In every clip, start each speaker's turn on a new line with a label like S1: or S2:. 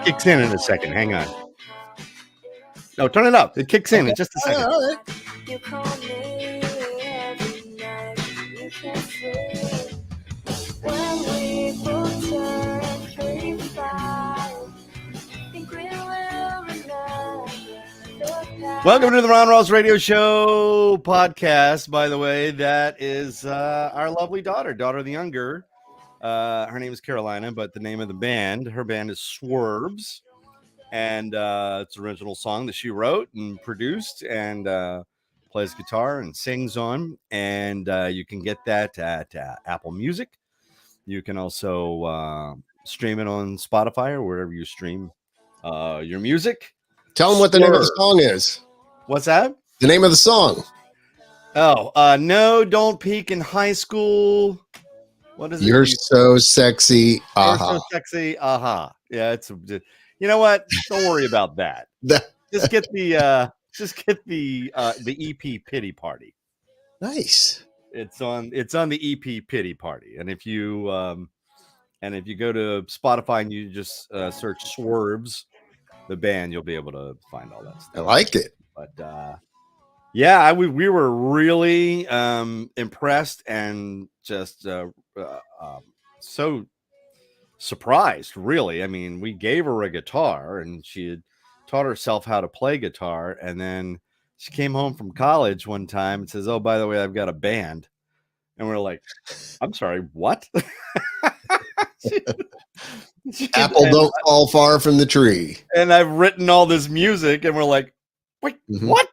S1: Kicks in a second. Hang on. No, turn it up. It kicks in just a second.
S2: All right.
S3: You call me every night. You can't sleep. When we both turn 35, think we will remember the past.
S1: Welcome to the Ron Ross Radio Show podcast. By the way, that is our lovely daughter of the younger. Her name is Carolina, but the name of the band, her band is Swerves. And it's an original song that she wrote and produced and plays guitar and sings on. And you can get that at Apple Music. You can also stream it on Spotify or wherever you stream your music.
S2: Tell them what the name of the song is.
S1: What's that?
S2: The name of the song.
S1: Oh, No, Don't Peak in High School. What is it?
S2: You're so sexy.
S1: You're so sexy. Yeah, it's you know what? Don't worry about that. Just get the EP Pity Party.
S2: Nice.
S1: It's on the EP Pity Party. And if you go to Spotify and you just search Swerves, the band, you'll be able to find all that stuff.
S2: I like it.
S1: But yeah, we were really impressed and just so surprised, really. I mean, we gave her a guitar and she had taught herself how to play guitar, and then she came home from college one time and says, "Oh, by the way, I've got a band." And we're like, "I'm sorry, what?"
S2: Apple don't fall far from the tree.
S1: And I've written all this music, and we're like, "Wait, what?"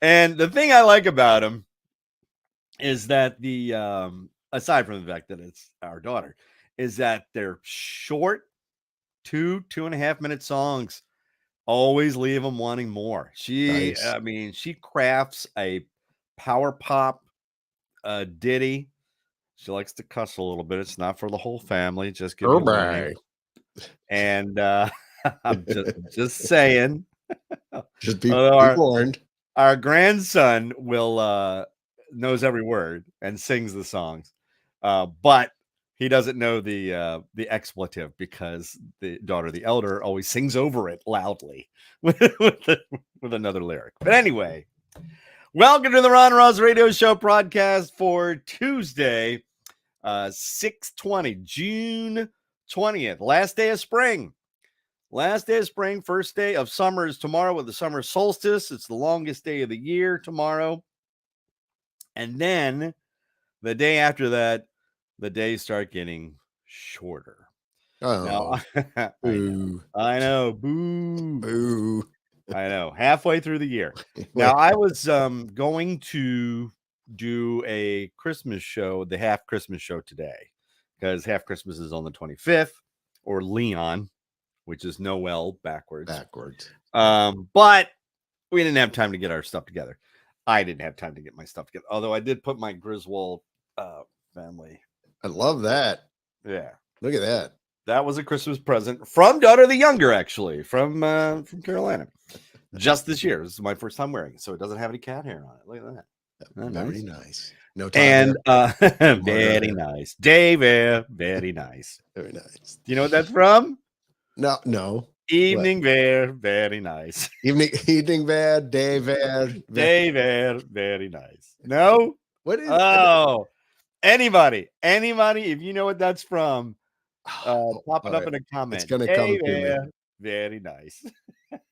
S1: And the thing I like about them is that the aside from the fact that it's our daughter, is that they're short, 2.5 minute songs. Always leave them wanting more.
S2: Nice.
S1: I mean, she crafts a power pop ditty. She likes to cuss a little bit. It's not for the whole family. Just give me warning. And I'm just saying.
S2: Just be warned.
S1: Our grandson will knows every word and sings the songs, but he doesn't know the expletive because the daughter, the elder, always sings over it loudly with another lyric. But anyway, welcome to the Ron Ross Radio Show podcast for Tuesday, 6/20, June 20th, last day of spring. Last day of spring, first day of summer is tomorrow with the summer solstice. It's the longest day of the year tomorrow. And then the day after that, the days start getting shorter.
S2: Oh,
S1: now,
S2: boo.
S1: I know. Boo.
S2: Boo.
S1: I know. Halfway through the year. Now, I was going to do a Christmas show, the half Christmas show today, because half Christmas is on the 25th, or Leon, which is Noel backwards. But we didn't have time to get our stuff together. I didn't have time to get my stuff together. Although I did put my Griswold family.
S2: I love that.
S1: Yeah.
S2: Look at that.
S1: That was a Christmas present from daughter the younger, actually, from Carolina. Just this year. This is my first time wearing it, so it doesn't have any cat hair on it. Look at that.
S2: Very nice. No time.
S1: And very nice. David, very nice.
S2: Very nice.
S1: Do you know what that's from?
S2: No.
S1: Evening Bear, very nice.
S2: Evening Bear, Day Bear.
S1: Day Bear, very nice. No?
S2: What is
S1: anybody, if you know what that's from, pop it up in a comment.
S2: It's gonna come to me.
S1: Very nice.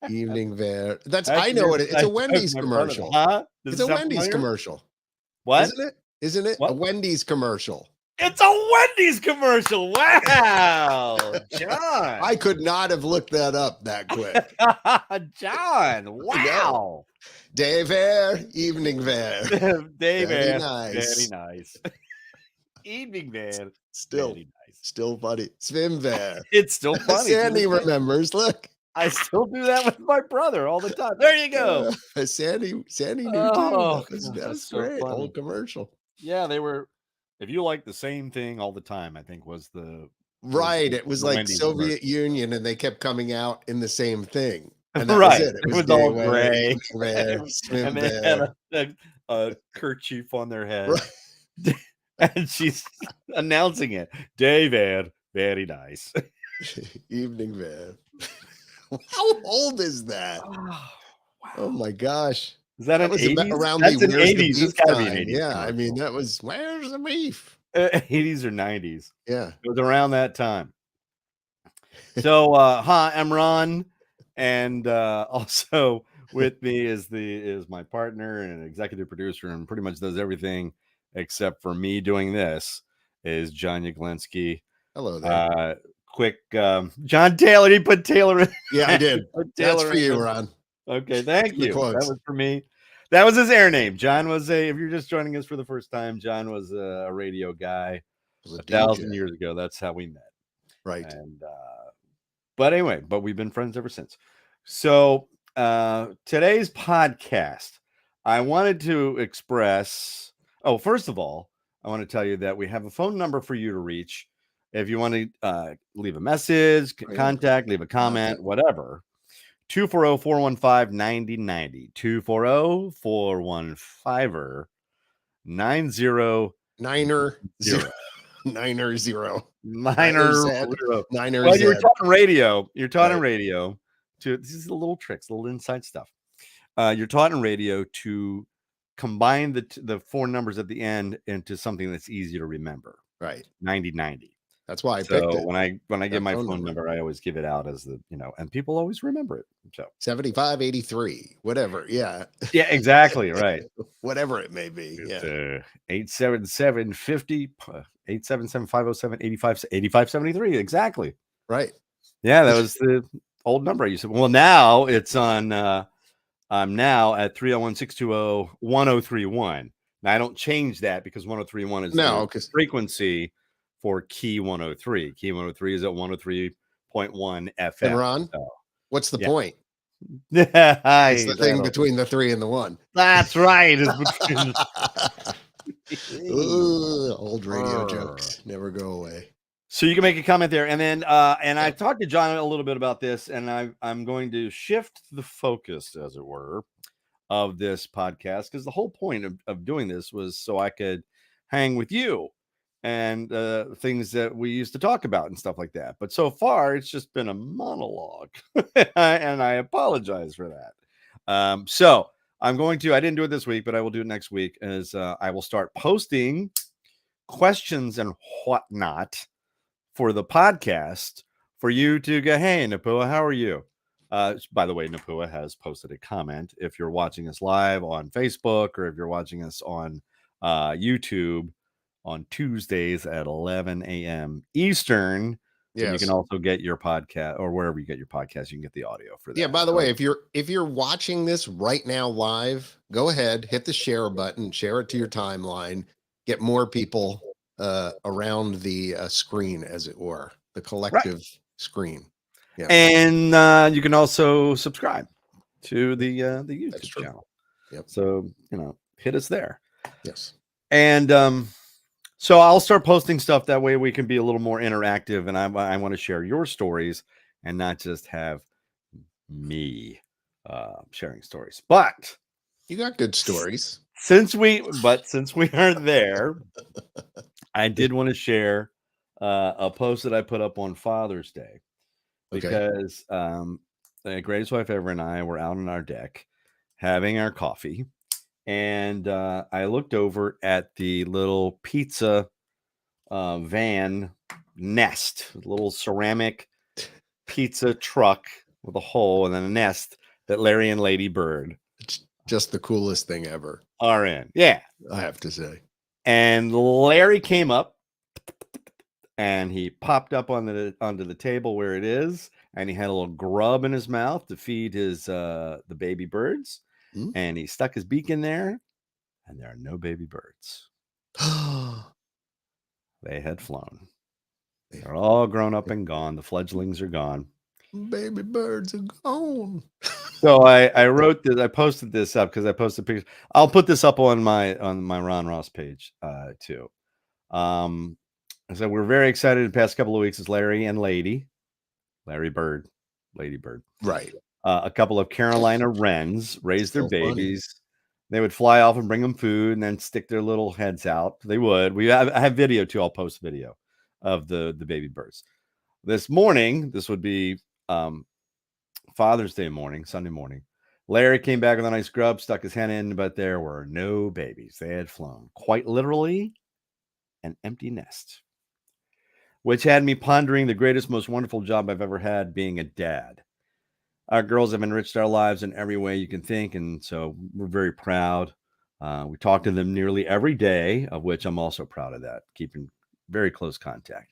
S2: Evening Bear. I know what it's a Wendy's commercial.
S1: Huh?
S2: It's a Wendy's commercial.
S1: What?
S2: Isn't it?
S1: What?
S2: A Wendy's commercial.
S1: It's a Wendy's commercial. Wow, John.
S2: I could not have looked that up that quick.
S1: John, wow.
S2: Day Bear, Evening Bear.
S1: Day Bear,
S2: nice.
S1: very nice. Evening Bear,
S2: still
S1: very nice.
S2: Still funny. Swim Bear.
S1: It's still funny.
S2: Sandy remembers. Look.
S1: I still do that with my brother all the time. There you go.
S2: Sandy knew too. That's great.
S1: So
S2: Old commercial.
S1: Yeah, they were. If you like the same thing all the time, I think was the
S2: right. It was like
S1: Wendy's
S2: Soviet Union, and they kept coming out in the same thing. And
S1: that right.
S2: Was it.
S1: It was all gray.
S2: And
S1: they had a kerchief on their head. Right. And she's announcing it. David, very nice.
S2: Evening van. How old is that? Oh my gosh.
S1: Is that an
S2: was
S1: 80s?
S2: around
S1: That's
S2: the
S1: an
S2: Where's the
S1: 80s. It's
S2: Beef
S1: gotta be an
S2: time.
S1: 80s
S2: Yeah, I mean,
S1: commercial.
S2: that was Where's the Beef?
S1: 80s or 90s.
S2: Yeah.
S1: It was around that time. So, hi, I'm Ron, and also with me is my partner and executive producer, and pretty much does everything except for me doing this. Is John Yaglinski.
S2: Hello there.
S1: Quick, John Taylor. He put Taylor in.
S2: Yeah, I did.
S1: Put
S2: That's
S1: Taylor
S2: for you,
S1: in.
S2: Ron.
S1: Okay, thank
S2: The
S1: you.
S2: quotes.
S1: That was for me. That was his air name. John was if you're just joining us for the first time, John was a radio guy
S2: Was a
S1: 1,000
S2: DJ.
S1: years ago. That's how we met.
S2: Right.
S1: And but anyway, we've been friends ever since. So today's podcast, I wanted to express. Oh, first of all, I want to tell you that we have a phone number for you to reach if you want to leave a message, contact, leave a comment, whatever. 240-415-9090. 240-415-9090.
S2: Niner zero. Niner zero.
S1: Niner
S2: zero. Niner
S1: well,
S2: Z.
S1: you're talking radio. You're taught on
S2: Right.
S1: radio to this is the little tricks, little inside stuff. You're taught on radio to combine the four numbers at the end into something that's easy to remember.
S2: Right.
S1: 9090.
S2: That's why I picked it.
S1: When I give my phone
S2: phone
S1: number, I always give it out as and people always remember it. So
S2: 7583, whatever. Yeah.
S1: yeah, exactly. Right.
S2: Whatever it may be. Yeah.
S1: 877-50 877-507-8573. Exactly.
S2: Right.
S1: Yeah, that was the old number I used to. Well, now it's on I'm now at 301-620-1031. Now I don't change that because 1031 is the frequency for Key 103. Key 103 is at 103.1 FM.
S2: And Ron, what's the point?
S1: Yeah,
S2: it's the thing between the 3 and the 1.
S1: That's right.
S2: Old radio jokes never go away.
S1: So you can make a comment there, and then I talked to John a little bit about this, and I'm going to shift the focus, as it were, of this podcast, because the whole point of doing this was so I could hang with you and things that we used to talk about and stuff like that. But so far, it's just been a monologue, and I apologize for that. So I'm going to. I didn't do it this week, but I will do it next week. As I will start posting questions and whatnot for the podcast for you to go, hey, Napua, how are you? By the way, Napua has posted a comment. If you're watching us live on Facebook or if you're watching us on YouTube on Tuesdays at 11 a.m. Eastern, yes. You can also get your podcast or wherever you get your podcast. You can get the audio for that.
S2: Yeah, by the way, if you're watching this right now live, go ahead, hit the share button, share it to your timeline, get more people around the screen, as it were, the collective screen. Yeah.
S1: And you can also subscribe to the YouTube channel.
S2: Yep.
S1: So, hit us there.
S2: Yes.
S1: And so I'll start posting stuff that way we can be a little more interactive, and I want to share your stories and not just have me sharing stories. But
S2: you got good stories.
S1: Since we aren't there, I did want to share a post that I put up on Father's Day because the greatest wife ever and I were out on our deck having our coffee, and I looked over at the little pizza van nest, little ceramic pizza truck with a hole and then a nest that Larry and Lady Bird.
S2: It's just the coolest thing ever.
S1: Are in. Yeah.
S2: I have to say.
S1: And Larry came up and he popped up onto the table where it is, and he had a little grub in his mouth to feed his the baby birds. And he stuck his beak in there, and there are no baby birds. They had flown. They're all grown up and gone. The fledglings are gone.
S2: Baby birds are gone.
S1: So I wrote this. I posted this up because I posted pictures. I'll put this up on my Ron Ross page too. So we're very excited. The past couple of weeks is Larry and Lady Bird.
S2: Right.
S1: A couple of Carolina wrens raised their babies. Funny. They would fly off and bring them food and then stick their little heads out. They would. I have video too. I'll post video of the baby birds. this morning, this would be Father's Day morning, Sunday morning. Larry came back with a nice grub, stuck his head in, but there were no babies. They had flown. Quite literally, an empty nest, which had me pondering the greatest, most wonderful job I've ever had, being a dad. Our girls have enriched our lives in every way you can think, and so we're very proud. We talk to them nearly every day, of which I'm also proud of that, keeping very close contact.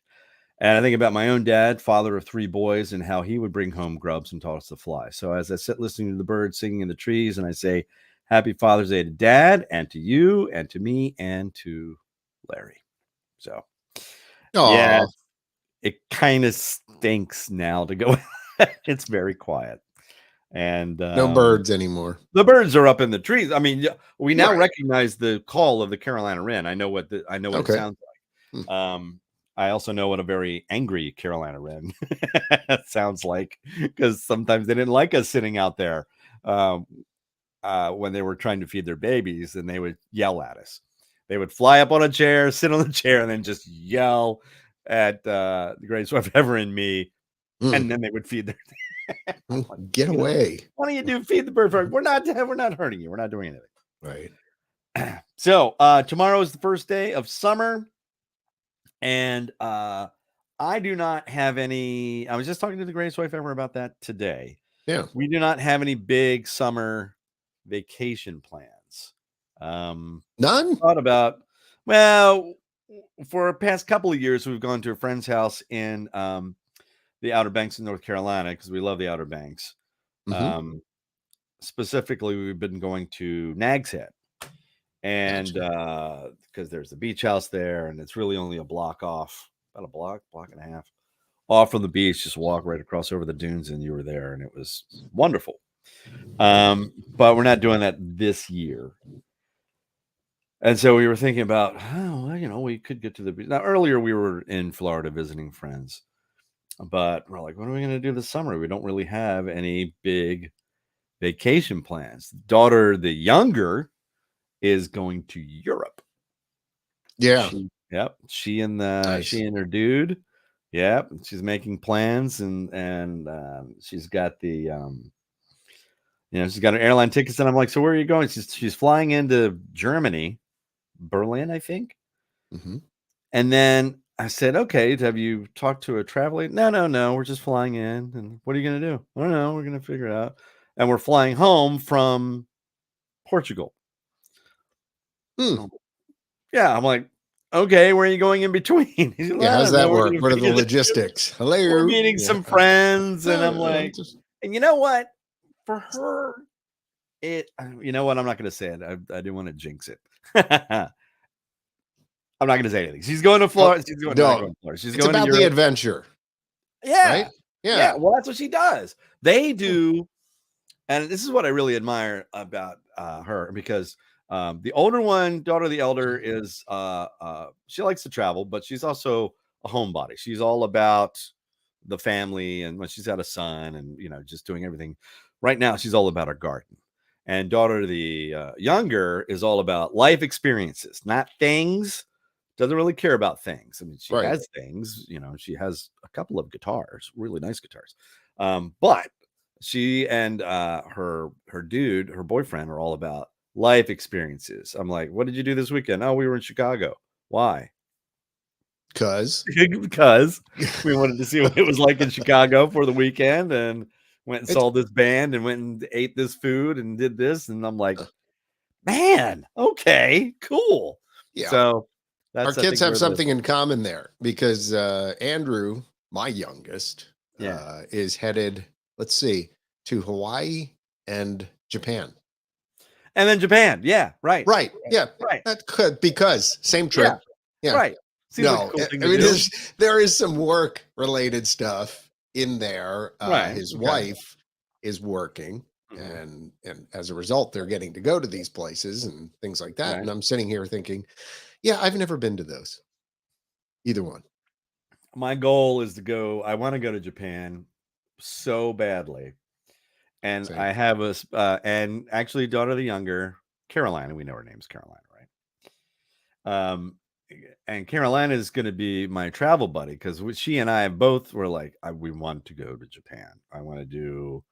S1: And I think about my own dad, father of 3 boys, and how he would bring home grubs and taught us to fly. So as I sit listening to the birds singing in the trees, and I say, Happy Father's Day to Dad, and to you, and to me, and to Larry. So, yeah,
S2: Aw,
S1: it kind of stinks now to go. It's very quiet. And
S2: no birds anymore.
S1: the birds are up in the trees. I mean, we now
S2: Right.
S1: recognize the call of the Carolina wren. I know what it
S2: Okay.
S1: sounds like. I also know what a very angry Carolina wren sounds like, because sometimes they didn't like us sitting out there when they were trying to feed their babies, and they would yell at us. They would fly up on a chair, sit on the chair, and then just yell at the greatest wife ever and me, and then they would feed their.
S2: Get away.
S1: What do you do? Feed the bird first. We're not hurting you. We're not doing anything.
S2: Right.
S1: So tomorrow is the first day of summer, and I do not have any. I was just talking to the greatest wife ever about that today.
S2: Yeah.
S1: We do not have any big summer vacation plans.
S2: None?
S1: Thought about, well, for the past couple of years, we've gone to a friend's house in the Outer Banks in North Carolina, because we love the Outer Banks.
S2: Mhm.
S1: Specifically, we've been going to Nag's Head, and because there's the beach house there, and it's really only a block off, about a block and a half off from the beach. Just walk right across over the dunes, and you were there, and it was wonderful. But we're not doing that this year. And so we were thinking about, oh, well, we could get to the beach. Now, earlier we were in Florida visiting friends, but we're like, what are we going to do this summer? We don't really have any big vacation plans. Daughter, the younger, is going to Europe.
S2: Yeah.
S1: She and
S2: Nice.
S1: she and her dude. Yep. She's making plans, and she's got the she's got her airline tickets, and I'm like, so where are you going? She's flying into Germany, Berlin, I think.
S2: Mhm.
S1: And then I said, okay, have you talked to a travel agent? No, we're just flying in. And what are you going to do? I don't know. We're going to figure it out. And we're flying home from Portugal.
S2: Hmm.
S1: Yeah. I'm like, okay, where are you going in between? He's like,
S2: Yeah,
S1: "I
S2: how's
S1: don't
S2: that
S1: know. We're
S2: work?
S1: gonna
S2: What are the
S1: figure this-
S2: logistics? Hello.
S1: We're meeting
S2: Yeah.
S1: some friends." And I'm
S2: No,
S1: like,
S2: just
S1: and you know what? For her, you know what? I'm not going to say it. I didn't want to jinx it. I'm not going to say anything. She's going to Florida. She's going, not going to Florida. She's
S2: it's
S1: going to
S2: about the
S1: Europe.
S2: adventure,
S1: Yeah.
S2: right?
S1: Yeah.
S2: Yeah.
S1: Well, that's what she does. They do. And this is what I really admire about her, because the older one, daughter the elder, is she likes to travel, but she's also a homebody. She's all about the family, and when she's got a son, and just doing everything. Right now, she's all about her garden. And daughter the younger is all about life experiences, not things. Doesn't really care about things. I mean, she
S2: Right.
S1: has things. She has a couple of guitars, really nice guitars, but she and her dude, her boyfriend, are all about life experiences. I'm like, what did you do this weekend? Oh, we were in Chicago. Why?
S2: Because
S1: Because we wanted to see what it was like in Chicago for the weekend, and went and
S2: It's-
S1: saw this band, and went and ate this food, and did this. And I'm like, man, okay, cool.
S2: yeah.
S1: So
S2: Our
S1: that's, I
S2: kids
S1: think,
S2: have something in common there, because Andrew, my youngest, is headed, let's see, to Hawaii and Japan.
S1: and then Japan. Yeah, right.
S2: Right. Yeah.
S1: Right.
S2: That could, because same trip. Yeah.
S1: Right. Seems like
S2: No,
S1: a cool thing
S2: I
S1: to
S2: mean,
S1: do.
S2: there is some work related stuff in there.
S1: Right,
S2: His
S1: okay.
S2: wife is working, and as a result, they're getting to go to these places and things like that.
S1: Right.
S2: And I'm sitting here thinking, yeah, I've never been to those. Either one.
S1: My goal is to go. I want to go to Japan so badly, and
S2: Same.
S1: I have and actually, daughter the younger, Carolina. We know her name's Carolina, right? and Carolina is going to be my travel buddy because she and I both were like, we want to go to Japan. I want to do,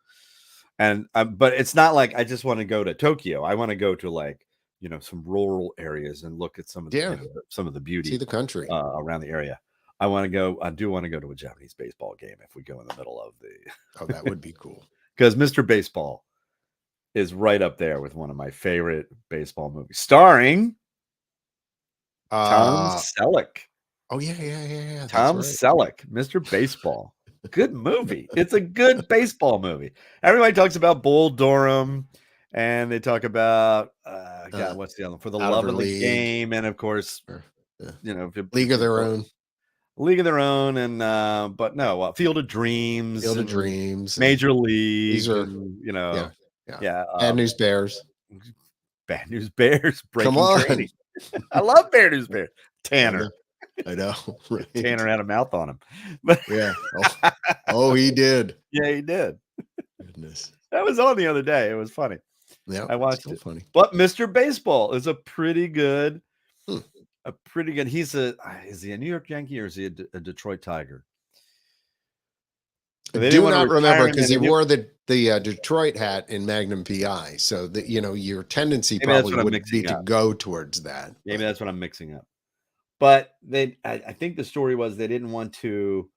S1: and but it's not like I just want to go to Tokyo. I want to go to like some rural areas and look at some of the some of the beauty,
S2: see the country
S1: around the area. I want to go. I do want to go to a Japanese baseball game if we go in the middle of the.
S2: Oh, that would be cool.
S1: Because Mr. Baseball is right up there with one of my favorite baseball movies, starring Tom Selleck.
S2: Oh yeah.
S1: Tom Selleck, Mr. Baseball. Good movie. It's a good baseball movie. Everybody talks about Bull Durham, and they talk about God, what's the other one? For the Love of the Game, and of course,
S2: League of Their Own.
S1: League of Their Own, and but no, Field of Dreams, Major League.
S2: These are Bad News Bears.
S1: Bad News Bears.
S2: Come on.
S1: Training. I love Bad News Bears. Tanner.
S2: I know. Right.
S1: Tanner had a mouth on him. But
S2: yeah. Oh, he did.
S1: Yeah, he did.
S2: Goodness.
S1: That was on the other day. It was funny.
S2: Yeah,
S1: I watched it.
S2: Funny.
S1: But Mr. Baseball is a pretty good. Is he a New York Yankee or is he a Detroit Tiger?
S2: I do not remember because he wore the Detroit hat in Magnum PI. So that your tendency probably would be to go towards that.
S1: Maybe that's what I'm mixing up. But I think the story was they didn't want to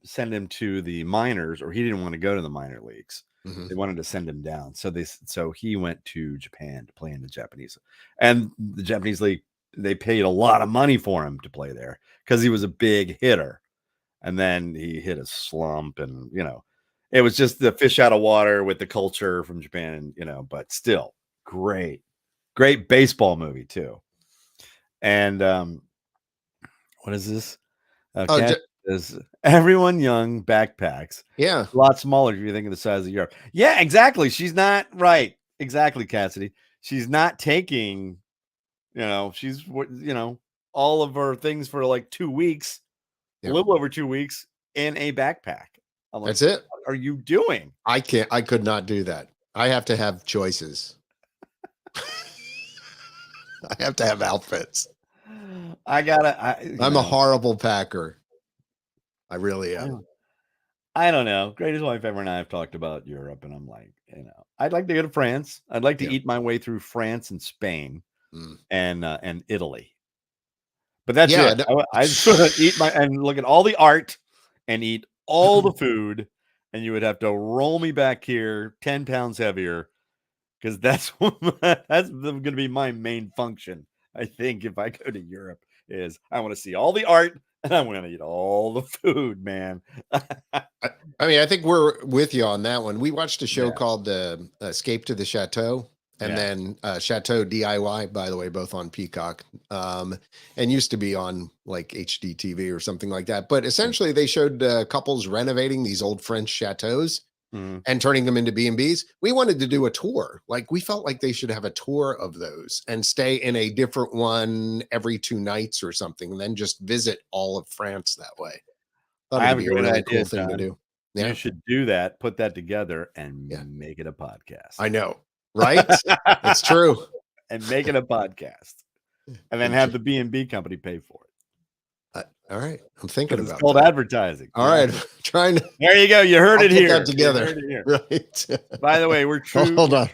S1: send him to the minors, or he didn't want to go to the minor leagues.
S2: Mm-hmm.
S1: They wanted to send him down. So he went to Japan to play in the Japanese. And the Japanese league, they paid a lot of money for him to play there because he was a big hitter. And then he hit a slump, and it was just the fish out of water with the culture from Japan, but still great baseball movie too. And what is this? Is everyone young backpacks?
S2: Yeah,
S1: a lot smaller if you think of the size of Europe. Yeah, exactly. She's not right. Exactly, Cassidy. She's not taking, she's all of her things for like 2 weeks. A little over 2 weeks in a backpack. I'm like,
S2: that's it.
S1: What are you doing?
S2: I could not do that. I have to have choices. I have to have outfits. I'm a horrible packer. I really am.
S1: I don't know. Greatest wife ever and I have talked about Europe, and I'm like, I'd like to go to France. I'd like to eat my way through France and Spain and Italy. But that's it. I just want to eat and look at all the art and eat all the food, and you would have to roll me back here 10 pounds heavier, because that's going to be my main function. I think if I go to Europe is I want to see all the art and I want to eat all the food, man.
S2: I mean, I think we're with you on that one. We watched a show called Escape to the Chateau. And then Chateau DIY, by the way, both on Peacock, and used to be on like HDTV or something like that. But essentially, they showed couples renovating these old French chateaus and turning them into B&Bs. We wanted to do a tour. Like, we felt like they should have a tour of those and stay in a different one every 2 nights or something, and then just visit all of France that way.
S1: I have a great idea,
S2: cool thing to do.
S1: Yeah. You should do that, put that together, and make it a podcast.
S2: I know. Right? It's true.
S1: And make it a podcast, and then have the B&B company pay for
S2: it. All right, I'm thinking about it.
S1: It's called advertising.
S2: All right, trying to.
S1: There you go. You heard it here.
S2: That together. Right.
S1: By the way, we're true.
S2: Hold on.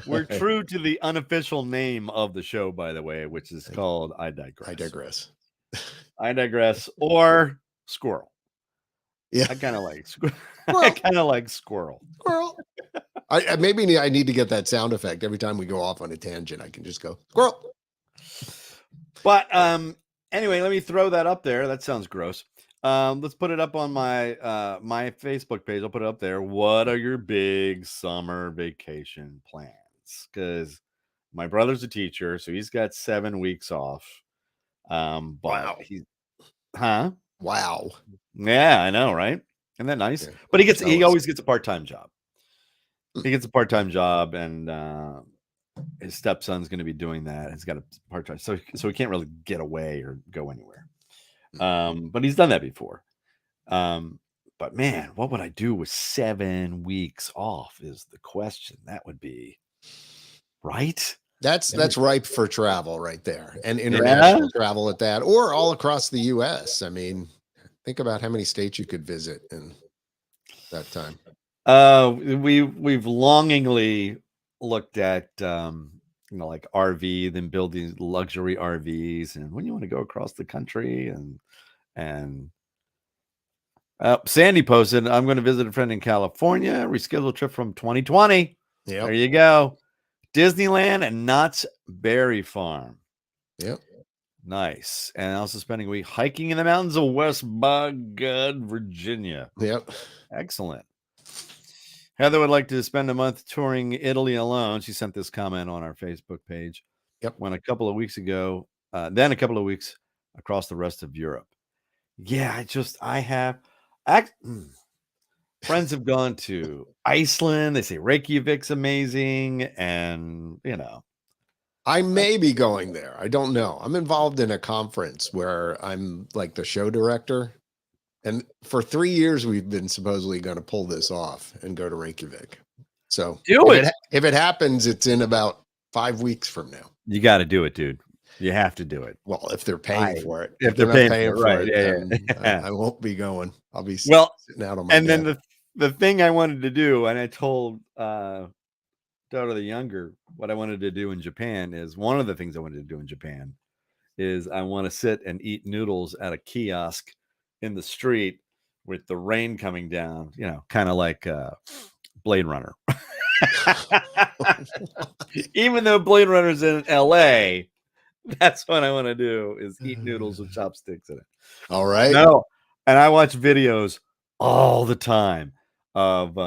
S1: We're true to the unofficial name of the show, by the way, which is called I Digress.
S2: I Digress.
S1: I Digress, or Squirrel.
S2: Yeah,
S1: I kind of like squirrel. I kind of like squirrel.
S2: Squirrel. Maybe I need to get that sound effect every time we go off on a tangent. I can just go squirrel.
S1: But anyway, let me throw that up there. That sounds gross. Let's put it up on my my Facebook page. I'll put it up there. What are your big summer vacation plans? Because my brother's a teacher, so he's got 7 weeks off. But
S2: Wow.
S1: Yeah, I know, right? Isn't that nice? Yeah. But he always gets a part-time job. He gets a part-time job, and his stepson's going to be doing that. He's got a part-time, so he can't really get away or go anywhere. But he's done that before. But man, what would I do with 7 weeks off is the question. That would be right.
S2: That's ripe for travel right there, and international travel at that, or all across the U.S. I mean, think about how many states you could visit in that time.
S1: We've longingly looked at like RV, then build these luxury RVs, and when you want to go across the country, and Sandy posted, I'm going to visit a friend in California, reschedule trip from 2020.
S2: Yeah,
S1: There you go. Disneyland and Knott's Berry Farm.
S2: Yep.
S1: Nice. And also spending a week hiking in the mountains of West Bogud, Virginia.
S2: Yep.
S1: Excellent. Heather would like to spend a month touring Italy alone. She sent this comment on our Facebook page.
S2: Yep.
S1: When a couple of weeks ago, then a couple of weeks across the rest of Europe. Yeah, friends have gone to Iceland. They say Reykjavik's amazing. And,
S2: I may be going there. I don't know. I'm involved in a conference where I'm like the show director. And for 3 years, we've been supposedly going to pull this off and go to Reykjavik. So if it happens, it's in about 5 weeks from now.
S1: You got to do it, dude. You have to do it.
S2: Well, if they're paying for it.
S1: If they're paying for it,
S2: yeah. I won't be going. I'll be sitting out on my
S1: and
S2: bed.
S1: then the thing I wanted to do, and I told daughter the younger what I wanted to do in Japan is one of the things I wanted to do in Japan is I want to sit and eat noodles at a kiosk in the street with the rain coming down, kind of like Blade Runner. Even though Blade Runner's in LA, that's what I want to do is eat noodles with chopsticks in it.
S2: All right.
S1: No, and I watch videos all the time of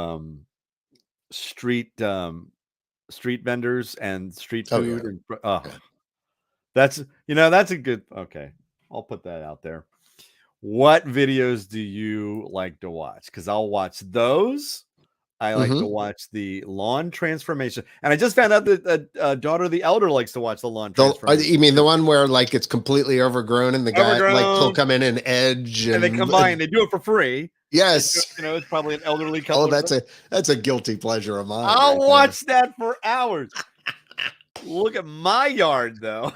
S1: street vendors and street food. That's a good. Okay, I'll put that out there. What videos do you like to watch? Because I'll watch those. I like to watch the lawn transformation. And I just found out that daughter the elder likes to watch the lawn transformation.
S2: You mean the one where like it's completely overgrown and the guy like will come in and edge
S1: and they combine. They do it for free.
S2: Yes.
S1: It's probably an elderly couple.
S2: Oh, that's a guilty pleasure of mine.
S1: I'll watch that for hours. Look at my yard though.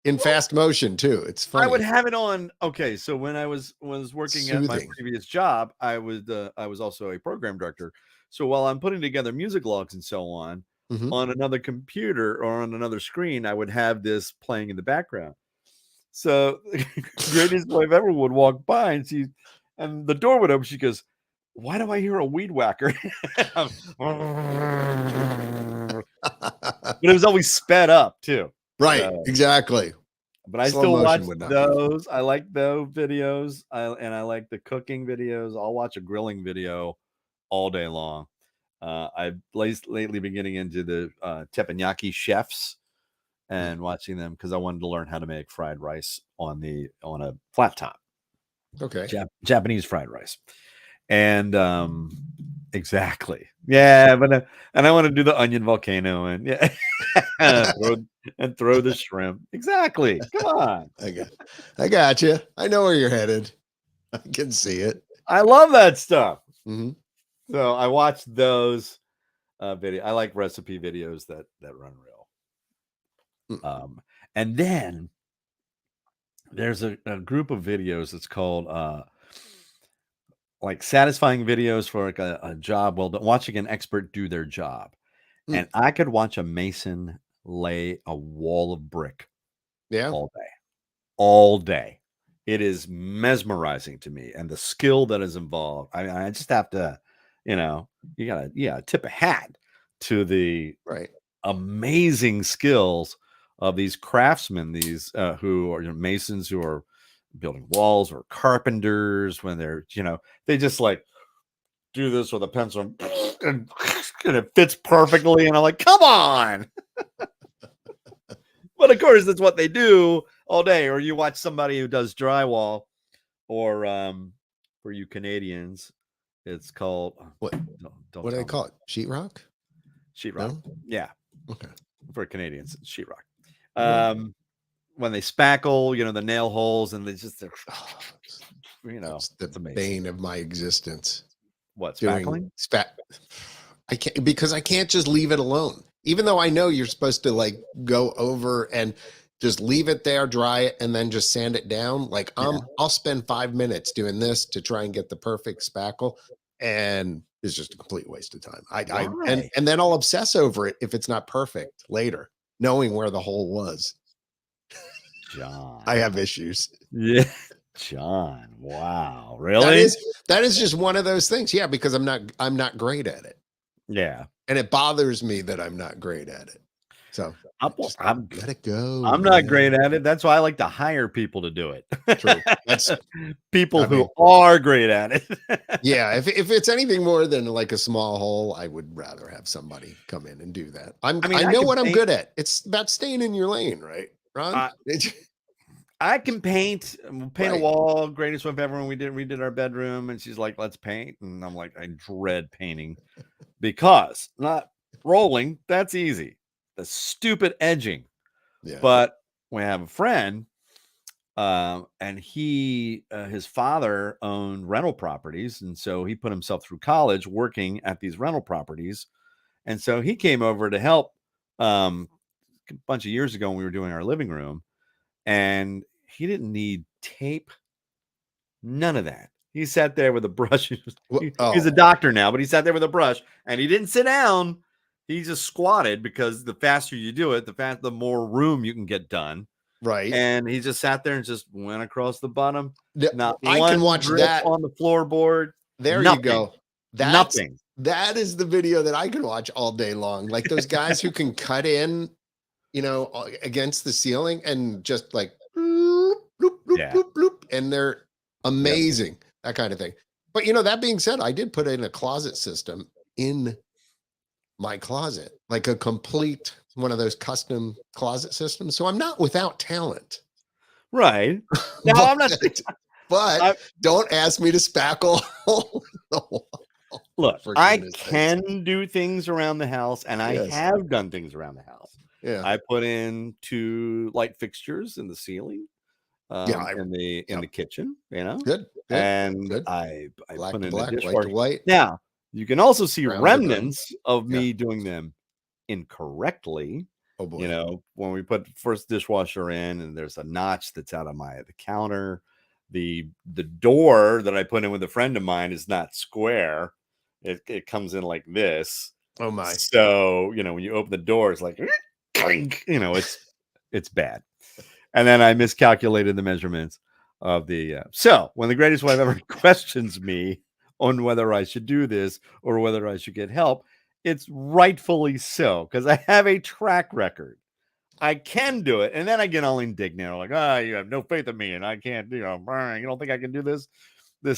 S2: In fast motion too. It's funny.
S1: I would have it on. Okay, so when I was working at my previous job, I was also a program director. So while I'm putting together music logs and so on another computer or on another screen, I would have this playing in the background. So the greatest wife ever would walk by and the door would open. She goes, "Why do I hear a weed whacker?" But it was always sped up too.
S2: Right, exactly.
S1: But I still watch those. I like those videos. I like the cooking videos. I'll watch a grilling video all day long. I've lately been getting into the teppanyaki chefs and watching them because I wanted to learn how to make fried rice on a flat top.
S2: Okay.
S1: Japanese fried rice. And exactly. Yeah, but and I want to do the onion volcano and throw the shrimp. Exactly. Come on.
S2: I got you. I know where you're headed. I can see it.
S1: I love that stuff.
S2: Mm-hmm.
S1: So I watch those videos. I like recipe videos that run real. And then there's a group of videos that's called like satisfying videos for like a job well done, watching an expert do their job. And I could watch a mason lay a wall of brick all day. It is mesmerizing to me, and the skill that is involved. I just have to, you gotta tip a hat to the amazing skills of these craftsmen, these who are masons who are building walls, or carpenters when they're, they just like do this with a pencil and it fits perfectly. And I'm like, come on. But of course, that's what they do all day. Or you watch somebody who does drywall, or for you Canadians, it's called
S2: what do they call it? Sheetrock?
S1: Sheetrock. No? Yeah.
S2: Okay.
S1: For Canadians, it's sheetrock. When they spackle, the nail holes, and they just,
S2: it's
S1: the
S2: bane of my existence.
S1: What, spackling?
S2: I can't, because I can't just leave it alone. Even though I know you're supposed to like go over and just leave it there, dry it, and then just sand it down. Like I'll spend 5 minutes doing this to try and get the perfect spackle, and it's just a complete waste of time. And then I'll obsess over it if it's not perfect later, knowing where the hole was.
S1: John,
S2: I have issues.
S1: Yeah, John. Wow, really?
S2: That is just one of those things. Yeah, because I'm not great at it.
S1: Yeah,
S2: and it bothers me that I'm not great at it. So
S1: I'm
S2: let it go.
S1: I'm not great at it. That's why I like to hire people to do it.
S2: True. That's
S1: people who are great at it.
S2: Yeah, if it's anything more than like a small hole, I would rather have somebody come in and do that. I know what I'm good at. It's about staying in your lane, right, Ron?
S1: I can paint a wall. Greatest wife ever. When we redid our bedroom, and she's like, "Let's paint," and I'm like, I dread painting because not rolling. That's easy. The stupid edging. Yeah. But we have a friend, and his father owned rental properties, and so he put himself through college working at these rental properties, and so he came over to help a bunch of years ago when we were doing our living room. And he didn't need tape. None of that. He sat there with a brush. He's a doctor now, but he sat there with a brush and he didn't sit down. He just squatted because the faster you do it, the more room you can get done.
S2: Right.
S1: And he just sat there and just went across the bottom.
S2: I can watch that
S1: on the floorboard.
S2: There you go.
S1: Nothing.
S2: That is the video that I can watch all day long. Like those guys who can cut in, against the ceiling and just like bloop, bloop, bloop, bloop, bloop, and they're amazing. That kind of thing. But that being said, I did put in a closet system in my closet, like a complete one of those custom closet systems. So I'm not without talent.
S1: Right. No, I'm not.
S2: But don't ask me to spackle the wall.
S1: Look, I can do things around the house, and I have done things around the house.
S2: Yeah,
S1: I put in 2 light fixtures in the ceiling, in the kitchen,
S2: Good.
S1: And I
S2: black
S1: put
S2: to
S1: in
S2: black,
S1: a dishwasher.
S2: white to white.
S1: Now you can also see remnants of me doing them incorrectly.
S2: Oh boy!
S1: When we put the first dishwasher in, and there's a notch that's out of the counter. The door that I put in with a friend of mine is not square. It comes in like this.
S2: Oh my!
S1: So when you open the door, it's like. It's bad. And then I miscalculated the measurements of the so when the greatest wife ever questions me on whether I should do this or whether I should get help, it's rightfully so, because I have a track record. I can do it, and then I get all indignant, like, you have no faith in me, and I can't, you don't think I can do this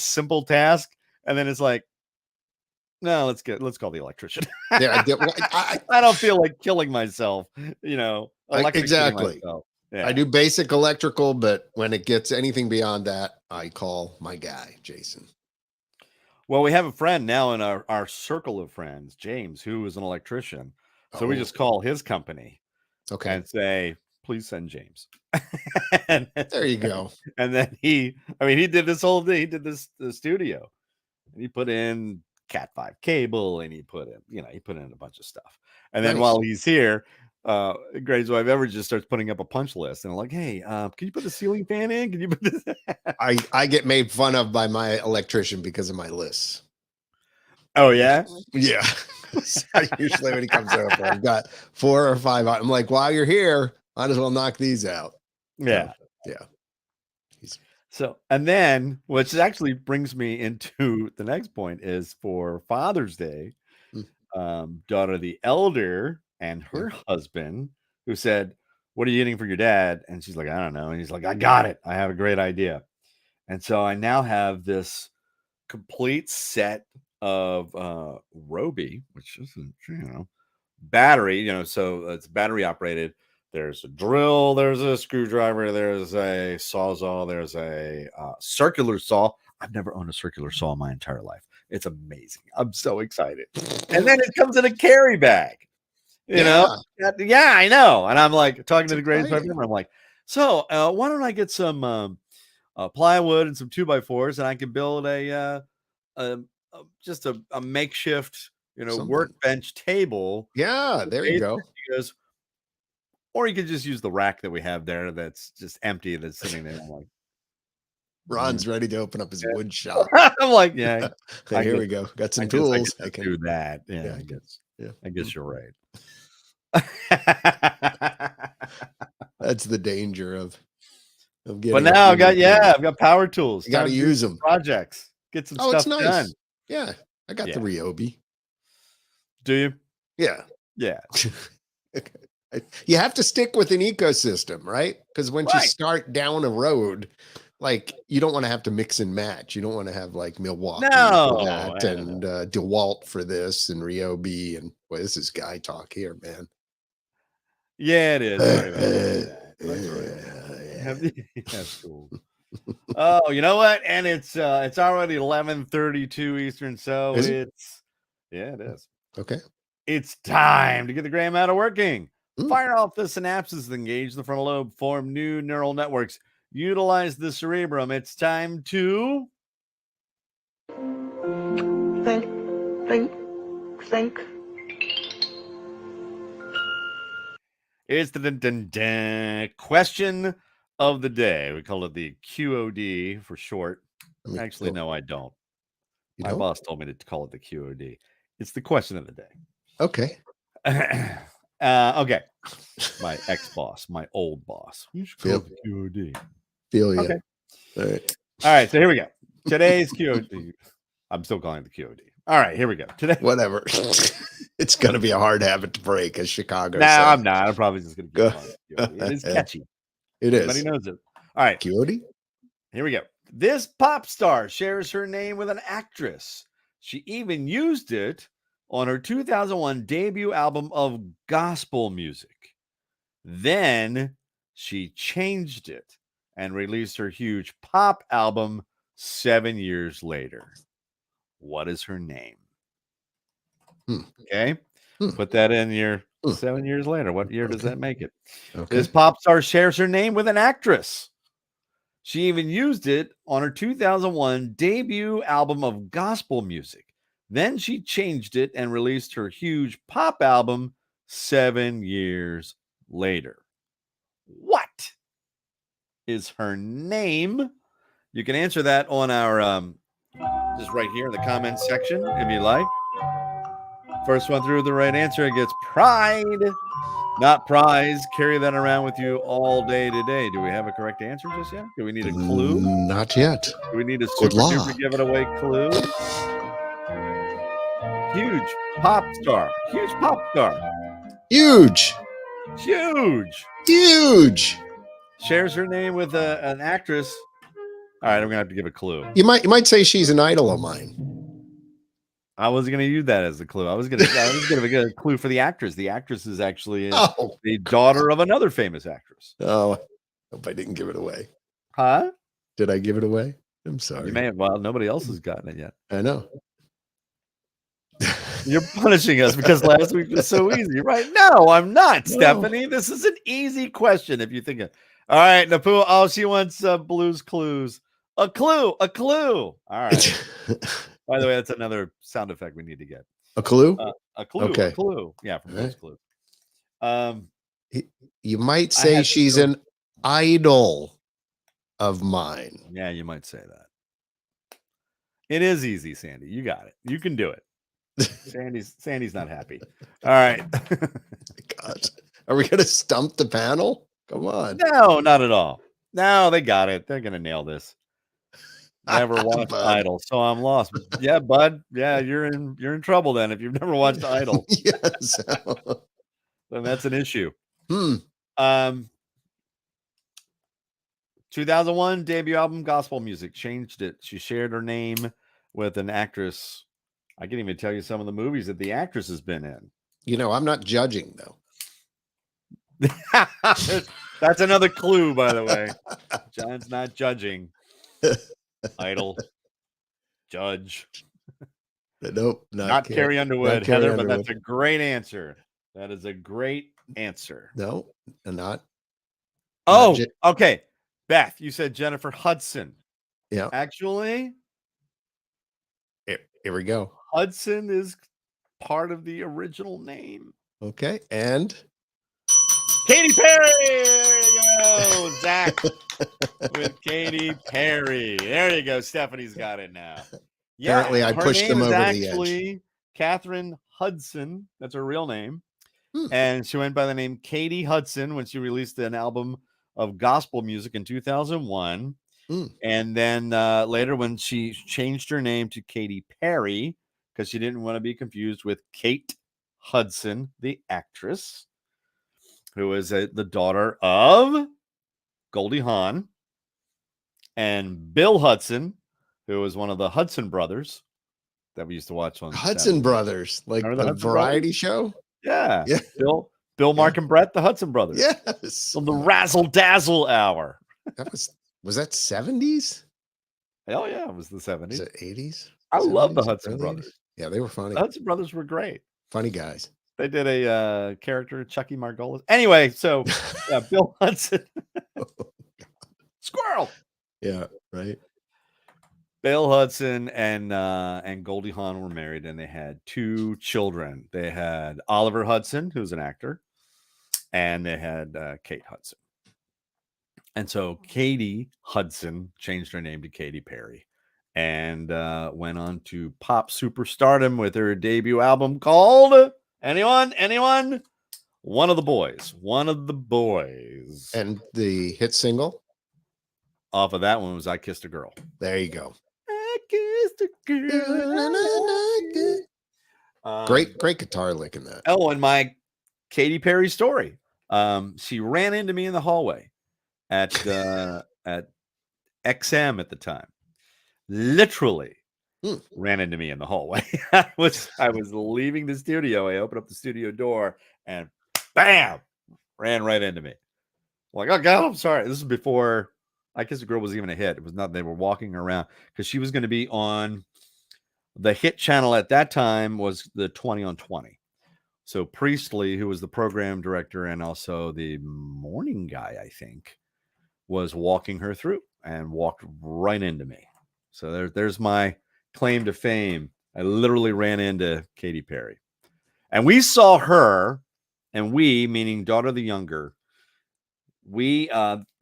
S1: simple task. And then it's like, no, let's call the electrician.
S2: Yeah,
S1: I don't feel like killing myself,
S2: exactly.
S1: Myself. Yeah.
S2: I do basic electrical, but when it gets anything beyond that, I call my guy, Jason.
S1: Well, we have a friend now in our circle of friends, James, who is an electrician. So we just call his company, and say, please send James.
S2: There you go.
S1: And then he did this whole thing. He did the studio, and he put in Cat 5 cable, and he put in a bunch of stuff. And then while he's here, greatest wife ever just starts putting up a punch list, and I'm like, hey, can you put the ceiling fan in? Can you put this?
S2: I get made fun of by my electrician because of my lists.
S1: Oh yeah?
S2: Yeah. Usually when he comes over, I've got 4 or 5 out. I'm like, while you're here, might as well knock these out.
S1: Yeah.
S2: So, yeah.
S1: So, and then, which actually brings me into the next point, is for Father's Day, daughter the elder and her husband, who said, what are you getting for your dad? And she's like, I don't know. And he's like, I got it. I have a great idea. And so I now have this complete set of Roby, which is, battery, so it's battery operated. There's a drill, there's a screwdriver, there's a sawzall, there's a circular saw. I've never owned a circular saw in my entire life. It's amazing. I'm so excited. And then it comes in a carry bag. Yeah, I know. And I'm like talking to the greatest wife ever. I'm like, so why don't I get some plywood and some 2x4s, and I can build just a makeshift
S2: Someone.
S1: workbench table.
S2: Yeah, there you go.
S1: She goes, or you could just use the rack that we have there that's just empty that's sitting there. I'm like,
S2: Ron's ready to open up his wood shop.
S1: I'm like, yeah.
S2: Hey, here we go. Got some tools.
S1: I can do that. Yeah, I guess you're right.
S2: That's the danger of getting.
S1: But now I've got power tools.
S2: You got to use them.
S1: Projects. Get some stuff done.
S2: Yeah, I got the Ryobi.
S1: Do you?
S2: Yeah.
S1: Yeah.
S2: You have to stick with an ecosystem, right? Because once you start down a road, like you don't want to have to mix and match. You don't want to have like Milwaukee for that and DeWalt for this and Ryobi and boy, this is guy talk here, man.
S1: Yeah, it is. That's right. That's cool. Oh, you know what? And it's already 11:32 Eastern, so it is.
S2: Okay.
S1: It's time to get the gray matter working. Fire off the synapses, engage the frontal lobe, form new neural networks, utilize the cerebrum. It's time to think. It's the question of the day. We call it the QOD for short. Actually, no, I don't. My boss told me to call it the QOD. It's the question of the day.
S2: Okay.
S1: Okay. My ex-boss, my old boss. You should call it the QOD.
S2: Feel you.
S1: Okay.
S2: All
S1: right. So here we go. Today's QOD. I'm still calling it the QOD. All right. Here we go. Today.
S2: Whatever. It's going to be a hard habit to break, as Chicago said.
S1: I'm not. I'm probably just going to keep calling it QOD. It is catchy.
S2: It is.
S1: Everybody knows it. All right.
S2: QOD?
S1: Here we go. This pop star shares her name with an actress. She even used it on her 2001 debut album of gospel music. Then she changed it and released her huge pop album 7 years later. What is her name? Okay. Put that in your 7 years later. What year does that make it? Okay. This pop star shares her name with an actress. She even used it on her 2001 debut album of gospel music. Then she changed it and released her huge pop album 7 years later. What is her name? You can answer that on our just right here in the comments section if you like. First one through the right answer gets pride, not prize. Carry that around with you all day today. Do we have a correct answer just yet? Do we need a clue?
S2: Not yet.
S1: Do we need a super duper give it away clue? Huge pop star. Huge pop star.
S2: Huge. Shares
S1: her name with an actress. All right, I'm gonna have to give a clue.
S2: You might say she's an idol of mine.
S1: I was gonna use that as the clue. I was gonna get a clue for the actress. The actress is actually the daughter of another famous actress.
S2: Oh, I hope I didn't give it away.
S1: Huh?
S2: Did I give it away? I'm sorry.
S1: You may have. Well, nobody else has gotten it yet.
S2: I know.
S1: You're punishing us because last week was so easy, right? No, I'm not, Stephanie. This is an easy question if you think of. All right, Napu. Oh, she wants Blue's Clues. A clue. All right. By the way, that's another sound effect we need to get.
S2: A clue?
S1: A clue. Okay. A clue. Yeah, from Blue's Clues.
S2: You might say she's an idol of mine.
S1: Yeah, you might say that. It is easy, Sandy. You got it. You can do it. Sandy's not happy. All right.
S2: God. Are we gonna stump the panel? Come on.
S1: No, not at all. No, they got it. They're gonna nail this. Never watched Idol, so I'm lost. Yeah, bud. Yeah, you're in trouble then if you've never watched Idol.
S2: Yes.
S1: Then that's an issue. 2001 debut album, gospel music. Changed it. She shared her name with an actress. I can't even tell you some of the movies that the actress has been in.
S2: You know, I'm not judging though.
S1: That's another clue, by the way. John's not judging. Idol. Judge.
S2: Nope.
S1: Not Carrie Underwood, Heather, but that's a great answer. That is a great answer.
S2: No, not.
S1: Oh, okay. Beth, you said Jennifer Hudson.
S2: Yeah.
S1: Actually,
S2: here we go.
S1: Hudson is part of the original name.
S2: Okay. And
S1: Katy Perry. There you go, Zach, with Katy Perry. There you go. Stephanie's got it now. Yeah,
S2: apparently I
S1: her
S2: pushed
S1: name
S2: them
S1: is
S2: over the edge.
S1: actually Catherine Hudson. That's her real name.
S2: Hmm.
S1: And she went by the name Katie Hudson when she released an album of gospel music in 2001.
S2: Hmm.
S1: And then later when she changed her name to Katy Perry because she didn't want to be confused with Kate Hudson, the actress, who is the daughter of Goldie Hawn and Bill Hudson, who was one of the Hudson brothers that we used to watch on
S2: Hudson
S1: Saturday.
S2: Brothers, like
S1: Remember the
S2: the
S1: Hudson
S2: variety
S1: Brothers?
S2: show.
S1: Yeah.
S2: Yeah.
S1: Bill, Mark, and Brett, the Hudson brothers.
S2: Yes.
S1: On the Razzle Dazzle Hour.
S2: That was that 70s?
S1: Hell yeah, it was the
S2: Is
S1: 70s.
S2: it 80s?
S1: I love the
S2: 70s,
S1: Hudson
S2: early
S1: brothers.
S2: 80s? Yeah, they were funny.
S1: The Hudson brothers were great.
S2: Funny guys.
S1: They did a character, Chucky Margolis. Anyway, so Bill Hudson. Squirrel.
S2: Yeah, right.
S1: Bill Hudson and Goldie Hawn were married, and they had 2 children. They had Oliver Hudson, who's an actor, and they had Kate Hudson. And so Katie Hudson changed her name to Katy Perry and went on to pop superstardom with her debut album called Anyone? One of the Boys.
S2: And the hit single?
S1: Off of that one was I Kissed a Girl.
S2: There you go.
S1: I kissed a girl.
S2: Great guitar lick in that.
S1: Oh, and my Katy Perry story. She ran into me in the hallway at XM at the time. Literally ran into me in the hallway. I was leaving the studio. I opened up the studio door and bam, ran right into me. Like, oh God, I'm sorry. This is before I Kissed a Girl was even a hit. It was not. They were walking around because she was going to be on the hit channel at that time was the 20 on 20. So Priestley, who was the program director and also the morning guy, I think, was walking her through and walked right into me. So there's my claim to fame. I literally ran into Katy Perry. And we saw her, and we, meaning daughter the younger,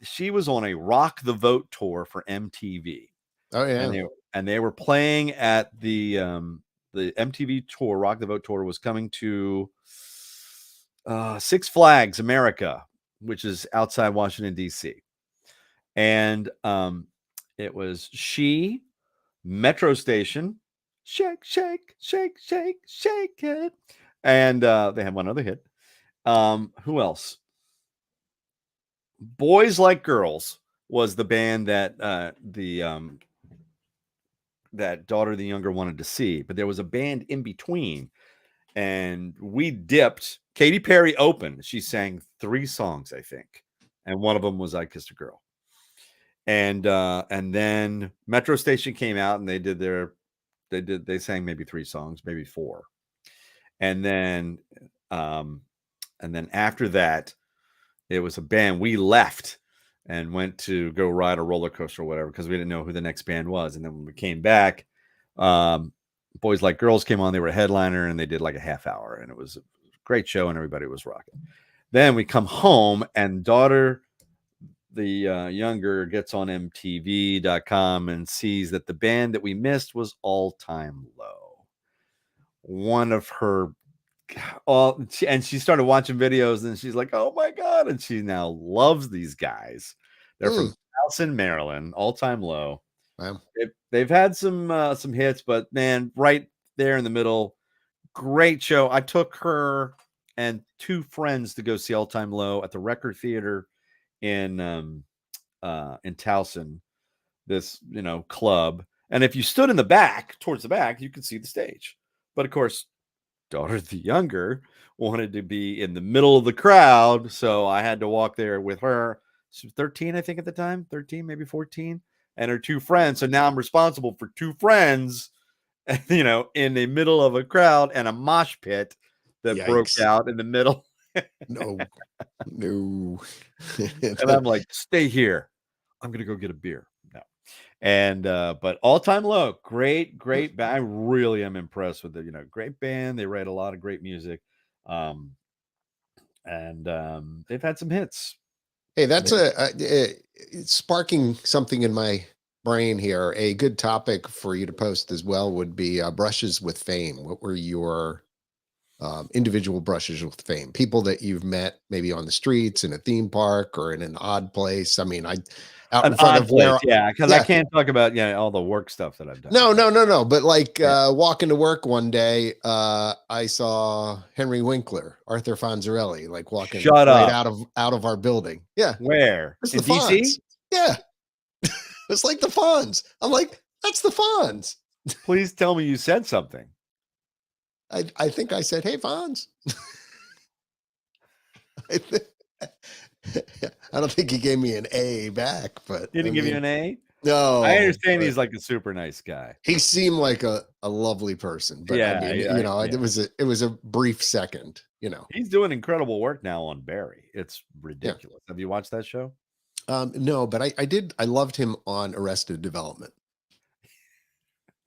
S1: she was on a Rock the Vote tour for MTV.
S2: Oh yeah.
S1: And they were playing at the MTV tour. Rock the Vote tour was coming to Six Flags America, which is outside Washington D.C. And it was she, Metro Station, shake, shake, shake, shake, shake it, and they had one other hit. Who else? Boys Like Girls was the band that that daughter the younger wanted to see, but there was a band in between, and we dipped. Katy Perry opened. She sang 3 songs, I think, and one of them was I Kissed a Girl. And then Metro Station came out and they sang maybe 3 songs, maybe 4. And then after that, it was a band. We left and went to go ride a roller coaster or whatever because we didn't know who the next band was. And then when we came back, Boys Like Girls came on. They were a headliner and they did like a half hour, and it was a great show and everybody was rocking. Then we come home and daughter the younger gets on MTV.com and sees that the band that we missed was All Time Low. One of her and she started watching videos and she's like, oh my God. And she now loves these guys. They're from Towson, Maryland, All Time Low.
S2: Wow.
S1: They've had some hits, but man, right there in the middle, great show. I took her and 2 friends to go see All Time Low at the Record Theater in Towson, this club. And if you stood in the back, towards the back, you could see the stage. But of course, daughter the younger wanted to be in the middle of the crowd, so I had to walk there with her. She was 13, I think, at the time, 13, maybe 14, and her 2 friends. So now I'm responsible for 2 friends, in the middle of a crowd and a mosh pit that broke out in the middle.
S2: No.
S1: And I'm like, stay here. I'm gonna go get a beer. No. And but all-time low, great band. I really am impressed with it. Great band. They write a lot of great music. And they've had some hits.
S2: Hey, that's it's sparking something in my brain here. A good topic for you to post as well would be brushes with fame. What were your individual brushes with fame? People that you've met maybe on the streets, in a theme park, or in an odd place. I mean, out in
S1: An
S2: front
S1: odd
S2: of where,
S1: place, yeah, because I can't talk about all the work stuff that I've done.
S2: No. But like walking to work one day, I saw Henry Winkler, Arthur Fonzarelli, like walking right out of our building. Yeah.
S1: Where?
S2: It's
S1: In
S2: the
S1: DC?
S2: Fonz. Yeah. It's like the Fonz. I'm like, that's the Fonz.
S1: Please tell me you said something.
S2: I think I said, hey, Fonz. I don't think he gave me an A back, but
S1: Did he give you an A?
S2: No.
S1: I understand he's like a super nice guy.
S2: He seemed like a lovely person, but
S1: Yeah,
S2: I mean, it was a brief second,
S1: He's doing incredible work now on Barry. It's ridiculous. Have you watched that show?
S2: No, but I did. I loved him on Arrested Development.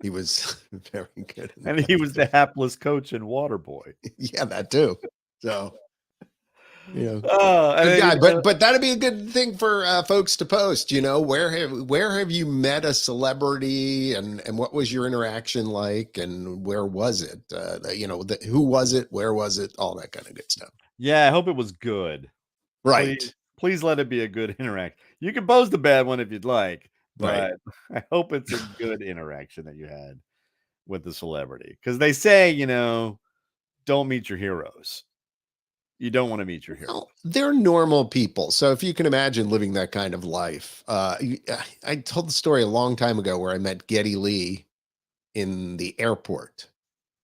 S2: He was very good.
S1: And he was the hapless coach in Waterboy.
S2: Yeah, that too. So, good
S1: guy,
S2: but that'd be a good thing for folks to post. Where have you met a celebrity, and what was your interaction like, and where was it? Who was it? Where was it? All that kind of good stuff.
S1: Yeah, I hope it was good.
S2: Right.
S1: Please let it be a good interaction. You can post a bad one if you'd like, but I hope it's a good interaction that you had with the celebrity. Because they say, don't meet your heroes. You don't want to meet your heroes.
S2: Well, they're normal people. So if you can imagine living that kind of life, I told the story a long time ago where I met Geddy Lee in the airport,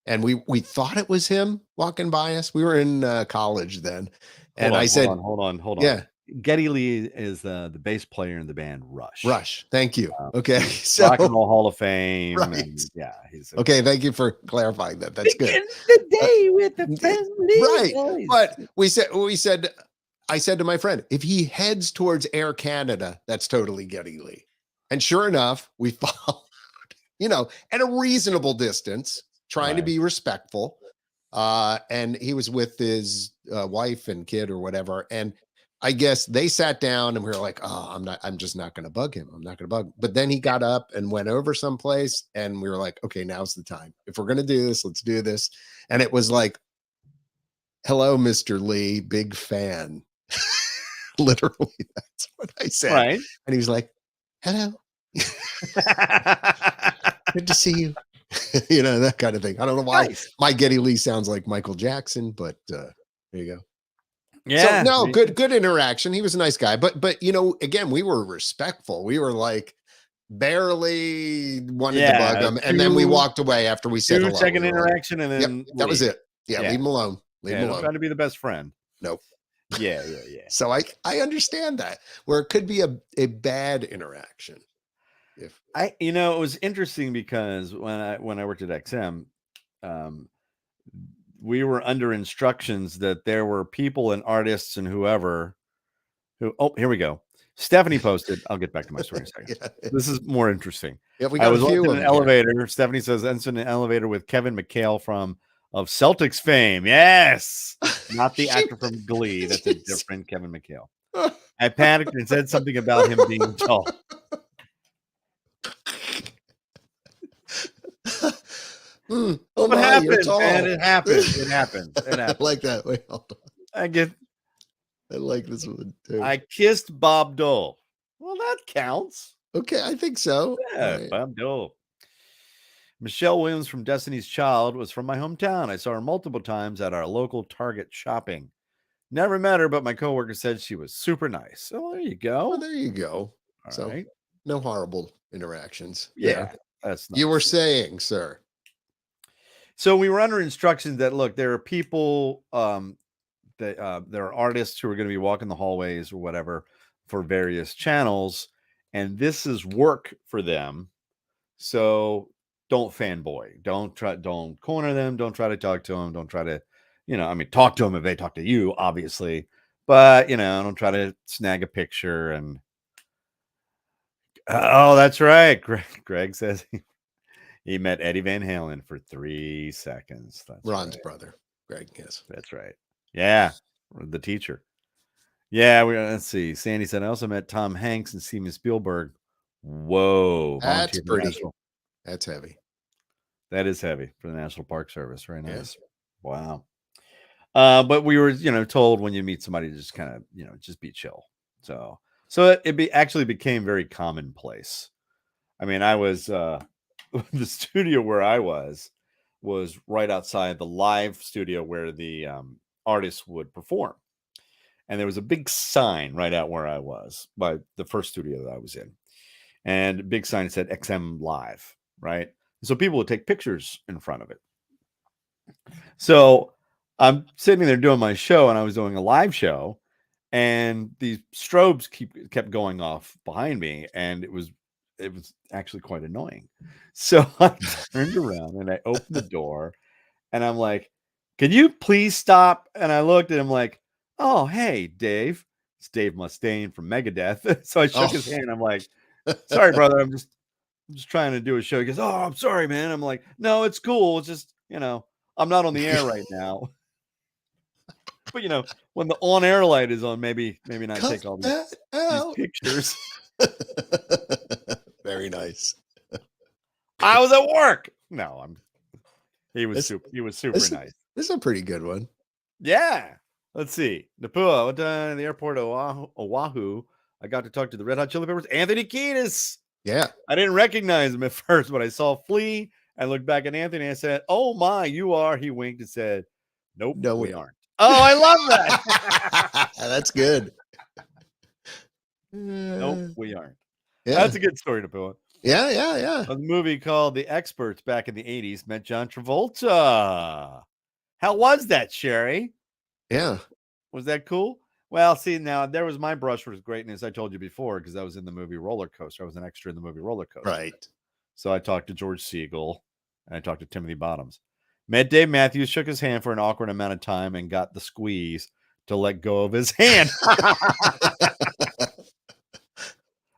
S2: and we thought it was him walking by us. We were in college then, and I said,
S1: hold on.
S2: Yeah.
S1: Geddy Lee is the bass player in the band Rush.
S2: Thank you. Okay. So
S1: Rock and Roll Hall of Fame.
S2: Right.
S1: And, yeah. He's
S2: okay. Thank you for clarifying that. That's good.
S1: The day with the family.
S2: Right. But I said to my friend, if he heads towards Air Canada, that's totally Geddy Lee. And sure enough, we followed, at a reasonable distance, trying to be respectful. And he was with his wife and kid or whatever. And I guess they sat down and we were like, oh, I'm just not going to bug him. I'm not going to bug him. But then he got up and went over someplace, and we were like, okay, now's the time. If we're going to do this, let's do this. And it was like, hello, Mr. Lee, big fan. Literally, that's what I said.
S1: Right.
S2: And he was like, hello. Good to see you. That kind of thing. I don't know why my Geddy Lee sounds like Michael Jackson, but there you go.
S1: Yeah.
S2: So, no, good interaction. He was a nice guy, but again, we were respectful. We were like barely wanted to bug him, and then we walked away after we said hello.
S1: Second interaction, and then
S2: that was it. Yeah, leave him alone. Leave him alone.
S1: Trying to be the best friend.
S2: Nope.
S1: Yeah.
S2: So I understand that, where it could be a bad interaction.
S1: It was interesting because when I worked at XM, we were under instructions that there were people and artists and whoever who, here we go. Stephanie posted, I'll get back to my story in a second. This is more interesting.
S2: Yeah, I was
S1: in an elevator. Here. Stephanie says, in an elevator with Kevin McHale of Celtics fame. Yes. Not the actor from Glee. That's a different Kevin McHale. I panicked and said something about him being tall.
S2: Oh
S1: what
S2: my,
S1: happened,
S2: you're tall.
S1: Man? It happened. It happened.
S2: I like that. Wait, hold on. I like this one too.
S1: I kissed Bob Dole. Well, that counts.
S2: Okay, I think so.
S1: Yeah, right. Bob Dole. Michelle Williams from Destiny's Child was from my hometown. I saw her multiple times at our local Target shopping. Never met her, but my coworker said she was super nice. So there you go.
S2: Well, there you go.
S1: All right.
S2: No horrible interactions.
S1: Yeah, that's nice.
S2: You were saying, sir.
S1: So we were under instructions that, look, there are people, there are artists who are going to be walking the hallways or whatever for various channels, and this is work for them. So don't fanboy. Don't corner them. Don't try to talk to them. Don't try to, talk to them if they talk to you, obviously. But, don't try to snag a picture and Oh, that's right. Greg says he met Eddie Van Halen for 3 seconds. That's
S2: Ron's
S1: right.
S2: brother, Greg. Yes.
S1: That's right. Yeah, the teacher. Yeah, let's see. Sandy said I also met Tom Hanks and Steven Spielberg. Whoa,
S2: That's
S1: volunteer for the
S2: pretty.
S1: National.
S2: That's heavy.
S1: That is heavy for the National Park Service. Very nice.
S2: Yes.
S1: Wow. But we were, told when you meet somebody to just kind of, just be chill. So actually became very commonplace. I mean, I was the studio where I was right outside the live studio where the artists would perform. And there was a big sign right out where I was by the first studio that I was in. And a big sign said XM Live, right? So people would take pictures in front of it. So I'm sitting there doing my show, and I was doing a live show, and these strobes kept going off behind me, and it was actually quite annoying. So I turned around and I opened the door, and I'm like, "Can you please stop?" And I looked at him like, "Oh, hey, Dave." It's Dave Mustaine from Megadeth. So I shook his hand. I'm like, "Sorry, brother. I'm just trying to do a show." He goes, "Oh, I'm sorry, man." I'm like, "No, it's cool. It's just, I'm not on the air right now." But when the on-air light is on, maybe not
S2: Cut
S1: take all these
S2: that out.
S1: pictures.
S2: Very nice.
S1: I was at work. No, he was super nice.
S2: This is a pretty good one.
S1: Yeah. Let's see. Napua, went to the airport of Oahu. I got to talk to the Red Hot Chili Peppers, Anthony Kiedis.
S2: Yeah.
S1: I didn't recognize him at first, but I saw Flea. I looked back at Anthony and I said, "Oh my, you are." He winked and said, "Nope,
S2: No,
S1: we aren't." Oh, I love that.
S2: That's good.
S1: Nope, we aren't.
S2: Yeah.
S1: That's a good story to put on.
S2: Yeah.
S1: A movie called The Experts back in the 80s met John Travolta. How was that, Sherry?
S2: Yeah.
S1: Was that cool? Well, see, now there was my brush with greatness. I told you before, because I was in the movie Roller Coaster. I was an extra in the movie Roller Coaster.
S2: Right.
S1: So I talked to George Siegel and I talked to Timothy Bottoms. Met Dave Matthews, shook his hand for an awkward amount of time and got the squeeze to let go of his hand.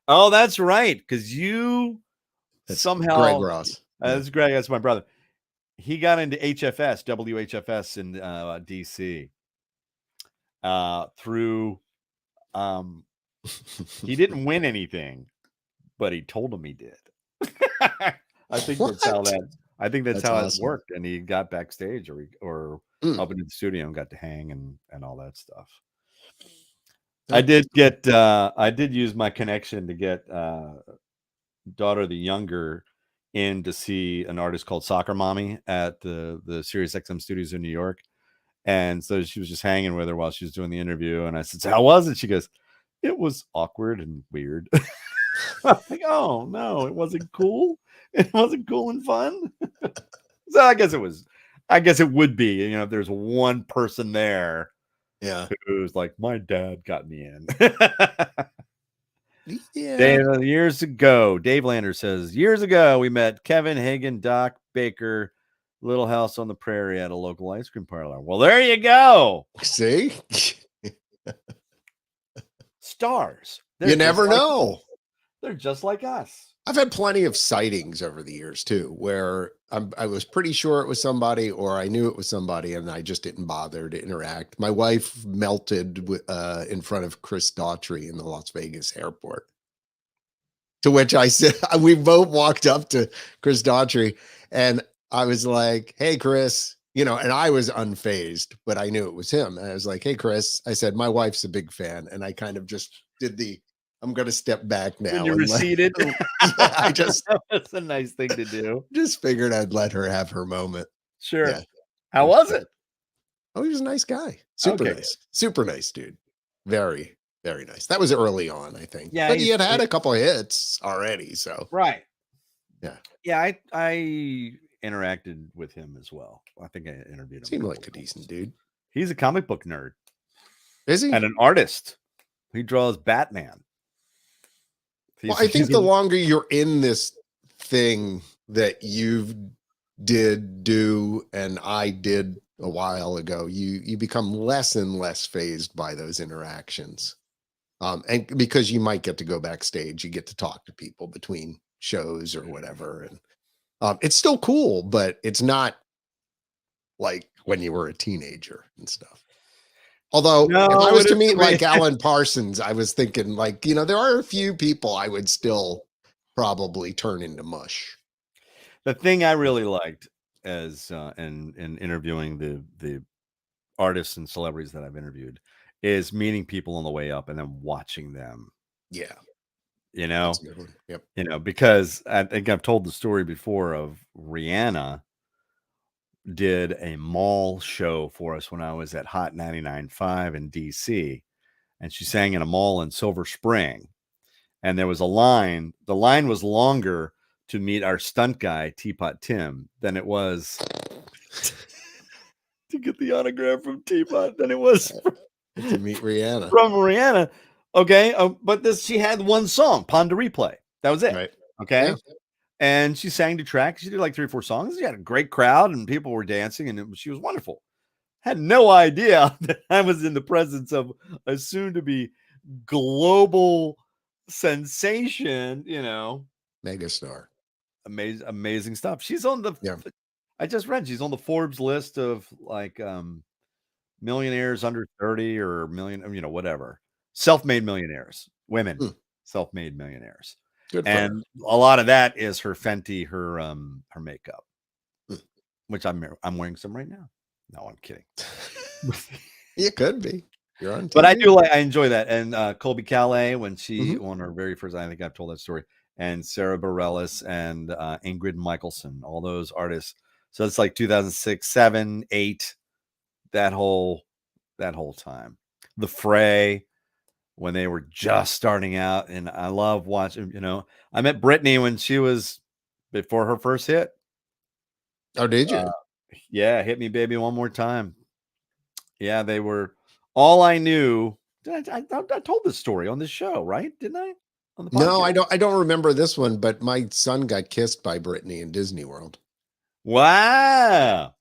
S1: Oh, that's right. Because
S2: That's
S1: somehow
S2: Greg Ross.
S1: That's Greg. That's my brother. He got into WHFS in DC through. He didn't win anything, but he told him he did. I think that's how that's how
S2: awesome.
S1: it worked. And he got backstage or up into the studio and got to hang and all that stuff. I did use my connection to get daughter the younger in to see an artist called Soccer Mommy at the Sirius XM studios in New York. And so she was just hanging with her while she was doing the interview. And I said, "So how was it?" She goes, "It was awkward and weird." I'm like, "Oh no, it wasn't cool. It wasn't cool and fun." So I guess it would be, if there's one person there,
S2: Yeah.
S1: who's like, "My dad got me in."
S2: Yeah.
S1: Years ago, Dave Lander says, years ago, we met Kevin Hagen, Doc Baker, Little House on the Prairie at a local ice cream parlor. Well, there you go.
S2: See?
S1: Stars.
S2: You never know.
S1: They're just like us.
S2: I've had plenty of sightings over the years too, where I was pretty sure it was somebody, or I knew it was somebody, and I just didn't bother to interact. My wife melted in front of Chris Daughtry in the Las Vegas airport. To which I said, we both walked up to Chris Daughtry, and I was like, "Hey, Chris," and I was unfazed, but I knew it was him. And I was like, "Hey, Chris," I said, "My wife's a big fan," and I kind of just did I'm going to step back now.
S1: When you receded.
S2: I just,
S1: that's a nice thing to do.
S2: Just figured I'd let her have her moment.
S1: Sure.
S2: Yeah.
S1: How was it?
S2: Oh, he was a nice guy. Super nice. Super nice dude. Very, very nice. That was early on, I think.
S1: Yeah.
S2: But he had a couple of hits already. So
S1: right.
S2: Yeah.
S1: Yeah. I interacted with him as well. I think I interviewed him.
S2: Seemed like a decent dude.
S1: He's a comic book nerd.
S2: Is he?
S1: And an artist. He draws Batman.
S2: Well, I think the longer you're in this thing that you do and I did a while ago, you become less and less fazed by those interactions. And because you might get to go backstage, you get to talk to people between shows or whatever. And it's still cool, but it's not like when you were a teenager and stuff. Although if I was to meet like Alan Parsons, I was thinking like, there are a few people I would still probably turn into mush.
S1: The thing I really liked as in interviewing the artists and celebrities that I've interviewed is meeting people on the way up and then watching them.
S2: Yeah.
S1: That's
S2: a good one. Yep.
S1: Because I think I've told the story before of Rihanna did a mall show for us when I was at Hot 99.5 in DC, and she sang in a mall in Silver Spring, and there was a line. The line was longer to meet our stunt guy, Teapot Tim, than it was to get the autograph from Teapot than it was
S2: to meet Rihanna.
S1: From Rihanna. Okay. But she had one song, Pond to Replay. That was it.
S2: Right.
S1: Okay.
S2: Yeah.
S1: And she sang to track. She did like 3 or 4 songs. She had a great crowd and people were dancing and she was wonderful. Had no idea that I was in the presence of a soon to be global sensation,
S2: megastar.
S1: Amazing stuff. She's on the, I just read she's on the Forbes list of like millionaires under 30 or million, whatever. Self-made millionaires, women, self-made millionaires.
S2: Good for
S1: and
S2: her.
S1: A lot of that is her Fenty, her makeup, which I'm wearing some right now. No, I'm kidding.
S2: It could be. You're on TV.
S1: But I enjoy that. And Colby Calais, when she on her very first, I think I've told that story, and Sarah Bareilles and Ingrid Michaelson, all those artists. So it's like 2006, 7, 8, that whole time. The Fray, when they were just starting out, and I love watching, I met Britney when she was before her first hit.
S2: Oh, did you?
S1: Yeah. Hit Me Baby One More Time. Yeah. They were all I knew. I told this story on this show, right? Didn't I? On the podcast?
S2: No, I don't remember this one, but my son got kissed by Britney in Disney World.
S1: Wow.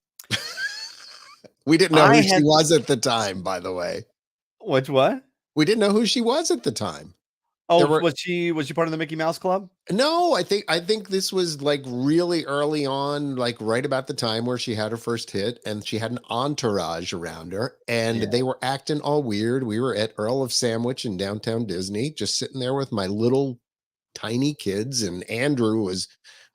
S2: We didn't know who she was at the time, by the way.
S1: What?
S2: We didn't know who she was at the time.
S1: Oh, was she part of the Mickey Mouse Club?
S2: No, I think this was like really early on, like right about the time where she had her first hit, and she had an entourage around her, and they were acting all weird. We were at Earl of Sandwich in downtown Disney, just sitting there with my little tiny kids, and Andrew was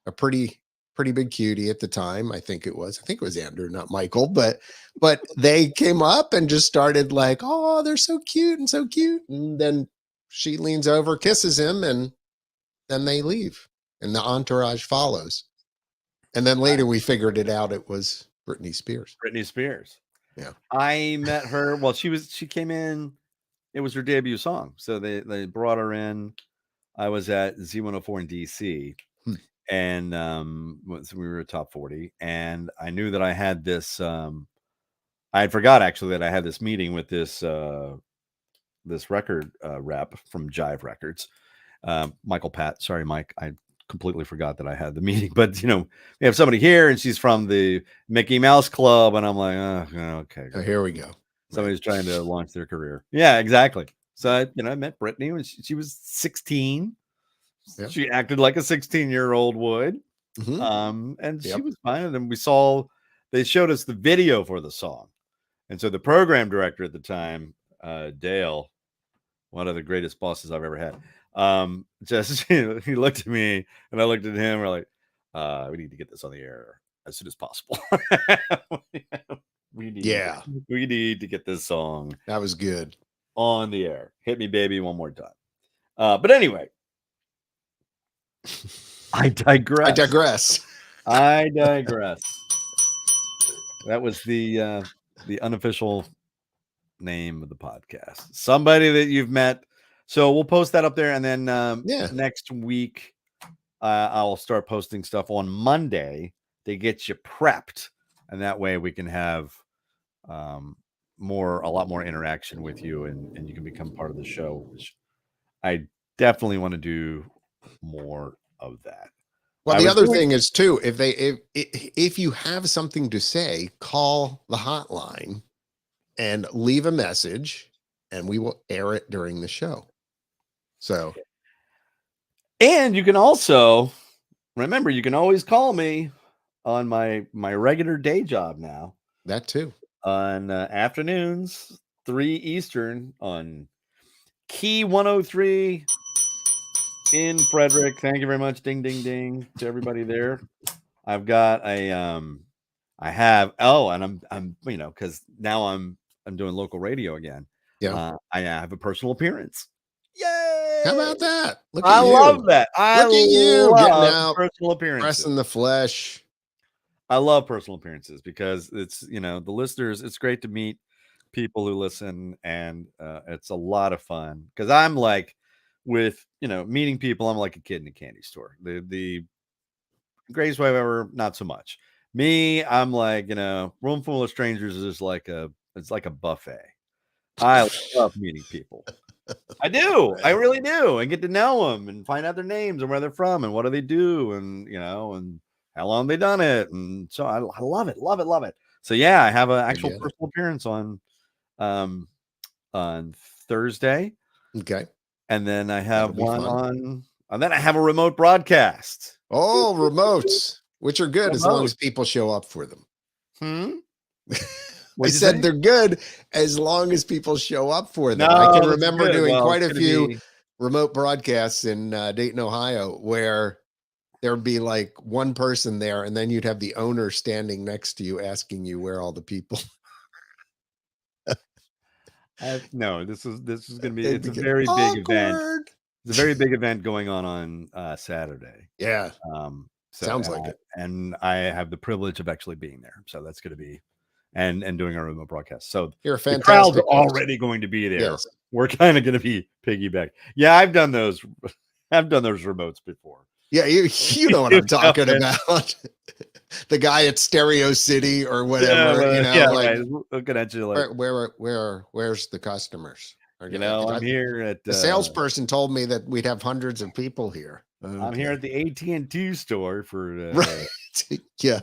S2: a pretty big cutie at the time. I think it was Andrew, not Michael, but they came up and just started like, oh, they're so cute and so cute. And then she leans over, kisses him, and then they leave and the entourage follows. And then later we figured it out. It was Britney Spears.
S1: Yeah. I met her. Well, she came in, it was her debut song. So they brought her in. I was at Z104 in DC. And we were top 40, and I knew that I had this. I had forgot actually that I had this meeting with this record rep from Jive Records, Michael Pat. Sorry, Mike, I completely forgot that I had the meeting. But we have somebody here, and she's from the Mickey Mouse Club, and I'm like, okay,
S2: here we go.
S1: Somebody's trying to launch their career. Yeah, exactly. So I met Britney when she was 16. Yep. She acted like a 16-year-old would. And she was fine. And then they showed us the video for the song. And so the program director at the time, Dale, one of the greatest bosses I've ever had, he looked at me and I looked at him. We're like, we need to get this on the air as soon as possible. we need to get this song.
S2: That was good.
S1: On the air. Hit Me Baby One More Time. But anyway, I digress. That was the unofficial name of the podcast. Somebody that you've met. So we'll post that up there, and then next week I'll start posting stuff on Monday to get you prepped, and that way we can have a lot more interaction with you, and you can become part of the show, which I definitely want to do more of that.
S2: Well, the other thing is too, if you have something to say, call the hotline and leave a message, and we will air it during the show. So,
S1: And you can also remember, you can always call me on my regular day job now
S2: that too.
S1: on afternoons, 3 Eastern on Key 103 in Frederick. Thank you very much. Ding, ding, ding to everybody there. I've got a and I'm because now I'm doing local radio again.
S2: Yeah.
S1: I have a personal appearance. Yay!
S2: How about that? Look
S1: I
S2: at you.
S1: love that. I
S2: Look at you getting
S1: love
S2: out,
S1: personal appearances.
S2: pressing the flesh.
S1: I love personal appearances because it's the listeners. It's great to meet people who listen, and it's a lot of fun because I'm like with meeting people. I'm like a kid in a candy store. The greatest way ever, not so much. Me, I'm like room full of strangers is like it's like a buffet. I love meeting people. I do. I really do. And get to know them and find out their names and where they're from and what do they do and and how long they done it. And so I love it, love it, love it. So yeah, I have an actual personal appearance on Thursday.
S2: Okay.
S1: And then I have one and then I have a remote broadcast.
S2: Oh, remotes, which are good as long as people show up for them. I said they're good as long as people show up for them. I can remember doing quite a few remote broadcasts in Dayton, Ohio, where there'd be like one person there, and then you'd have the owner standing next to you asking you where all the people.
S1: No, this is going to be. It's a very big event. It's a very big event going on Saturday.
S2: Yeah. Sounds like it.
S1: And I have the privilege of actually being there, so that's going to be. And doing our remote broadcast. So
S2: you're a fantastic
S1: the crowd's already going to be there.
S2: Yes.
S1: We're kind of going to be piggyback. Yeah, I've done those remotes before.
S2: Yeah, you know what I'm talking about. The guy at Stereo City or whatever.
S1: Right. Looking at you like
S2: where's the customers?
S1: I'm here at
S2: the salesperson told me that we'd have hundreds of people here.
S1: Okay. I'm here at the AT&T store for
S2: right. Yeah,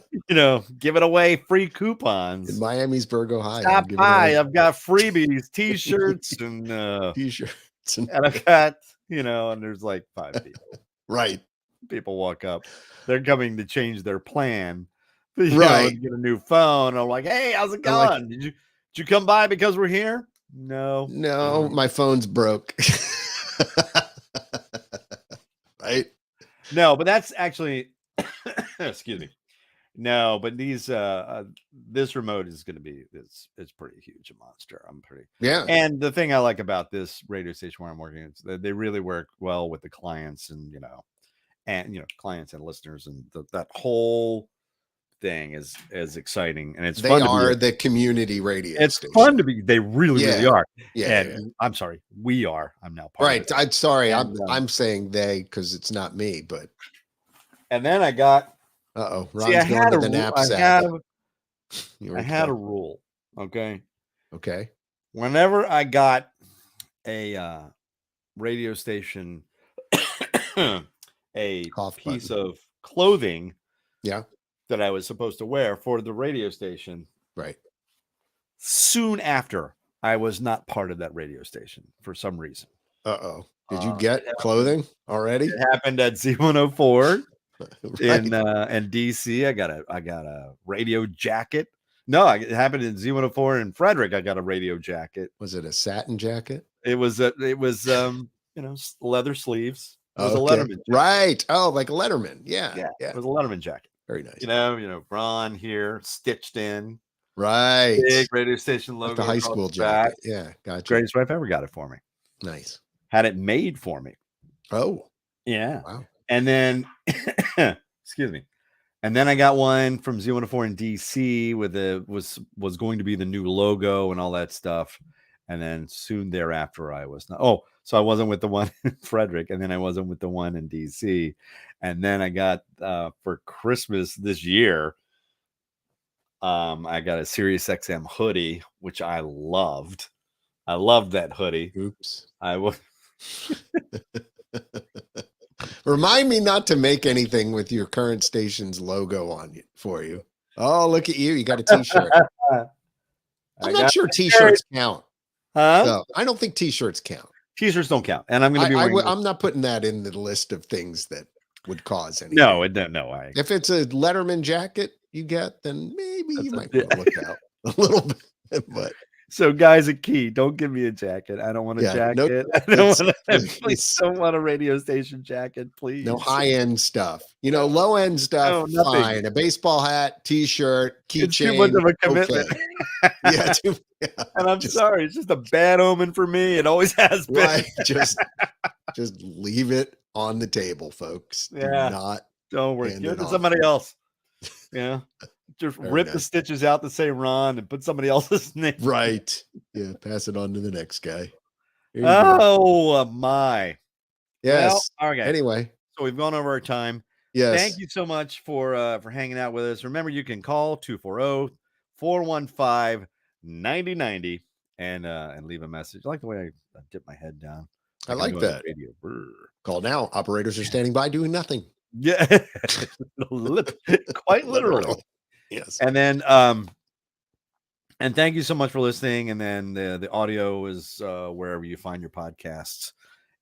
S1: giving away free coupons
S2: in Miamisburg, Ohio.
S1: Stop by. I've got freebies, t-shirts, and
S2: t-shirts,
S1: and I've got and there's like 5 people.
S2: Right.
S1: People walk up. They're coming to change their plan.
S2: Right.
S1: Get a new phone. I'm like, hey, how's it going? Did you come by because we're here? No,
S2: my phone's broke. Right.
S1: No, but that's actually excuse me. No, but these this remote is going to be it's pretty huge, a monster.
S2: Yeah.
S1: And the thing I like about this radio station where I'm working is that they really work well with the clients and clients and listeners, and that whole thing is exciting, and it's fun. They are
S2: the community radio.
S1: It's
S2: station.
S1: Fun to be. They really are.
S2: Yeah.
S1: And I'm sorry, we are. I'm now part
S2: right.
S1: of it.
S2: I'm sorry. I'm saying they because it's not me, but.
S1: And then I got.
S2: Ron's going to the knapsack.
S1: I had a rule. Okay.
S2: Whenever
S1: I got a radio station, a piece of clothing.
S2: Yeah.
S1: That I was supposed to wear for the radio station.
S2: Right.
S1: Soon after, I was not part of that radio station for some reason.
S2: Did you get clothing already?
S1: It happened at Z104
S2: right.
S1: in DC. I got a radio jacket. No, it happened in Z104 in Frederick. I got a radio jacket.
S2: Was it a satin jacket?
S1: It was leather sleeves. It was a Letterman jacket.
S2: Right. Oh, like a Letterman. Yeah.
S1: It was a Letterman jacket.
S2: Very nice.
S1: Ron here stitched in.
S2: Right.
S1: Big radio station logo.
S2: Like the high school jacket. Yeah. Gotcha.
S1: Greatest wife ever got it for me.
S2: Nice.
S1: Had it made for me.
S2: Oh.
S1: Yeah.
S2: Wow.
S1: And then, excuse me. And then I got one from Z104 in DC with was going to be the new logo and all that stuff. And then soon thereafter, I was not. Oh, so I wasn't with the one in Frederick, and then I wasn't with the one in DC. And then I got for Christmas this year, I got a Sirius XM hoodie, which I loved. I loved that hoodie.
S2: Oops.
S1: I will.
S2: Remind me not to make anything with your current station's logo on it for you. Oh, look at you. You got a t-shirt. I'm not sure t-shirts count.
S1: Huh?
S2: So I don't think t-shirts count.
S1: T-shirts don't count, and I'm going to be wearing.
S2: I'm not putting that in the list of things that would cause anything.
S1: No, it don't. No,
S2: if it's a Letterman jacket you get, then maybe you might want to look out a little bit. But
S1: so, guys, a key: don't give me a jacket. I don't want a jacket. I don't want a radio station jacket. Please,
S2: no high end stuff. Low end stuff. Fine. A baseball hat, T-shirt, keychain.
S1: It's too much of a commitment.
S2: Okay.
S1: And I'm sorry, it's just a bad omen for me. It always has been.
S2: Right. Just leave it on the table, folks.
S1: Don't worry. Give it to somebody else. Yeah. Just rip the stitches out that say Ron and put somebody else's name.
S2: Right. Yeah. Pass it on to the next guy.
S1: Oh my.
S2: Yes.
S1: Well, okay.
S2: Anyway.
S1: So we've gone over our time.
S2: Yes.
S1: Thank you so much for hanging out with us. Remember, you can call 240-415-9090 and leave a message. I like the way I dip my head down.
S2: I like that. Call now. Operators are standing by doing nothing.
S1: Yeah. Quite literally.
S2: Yes.
S1: And then and thank you so much for listening. And then the audio is wherever you find your podcasts.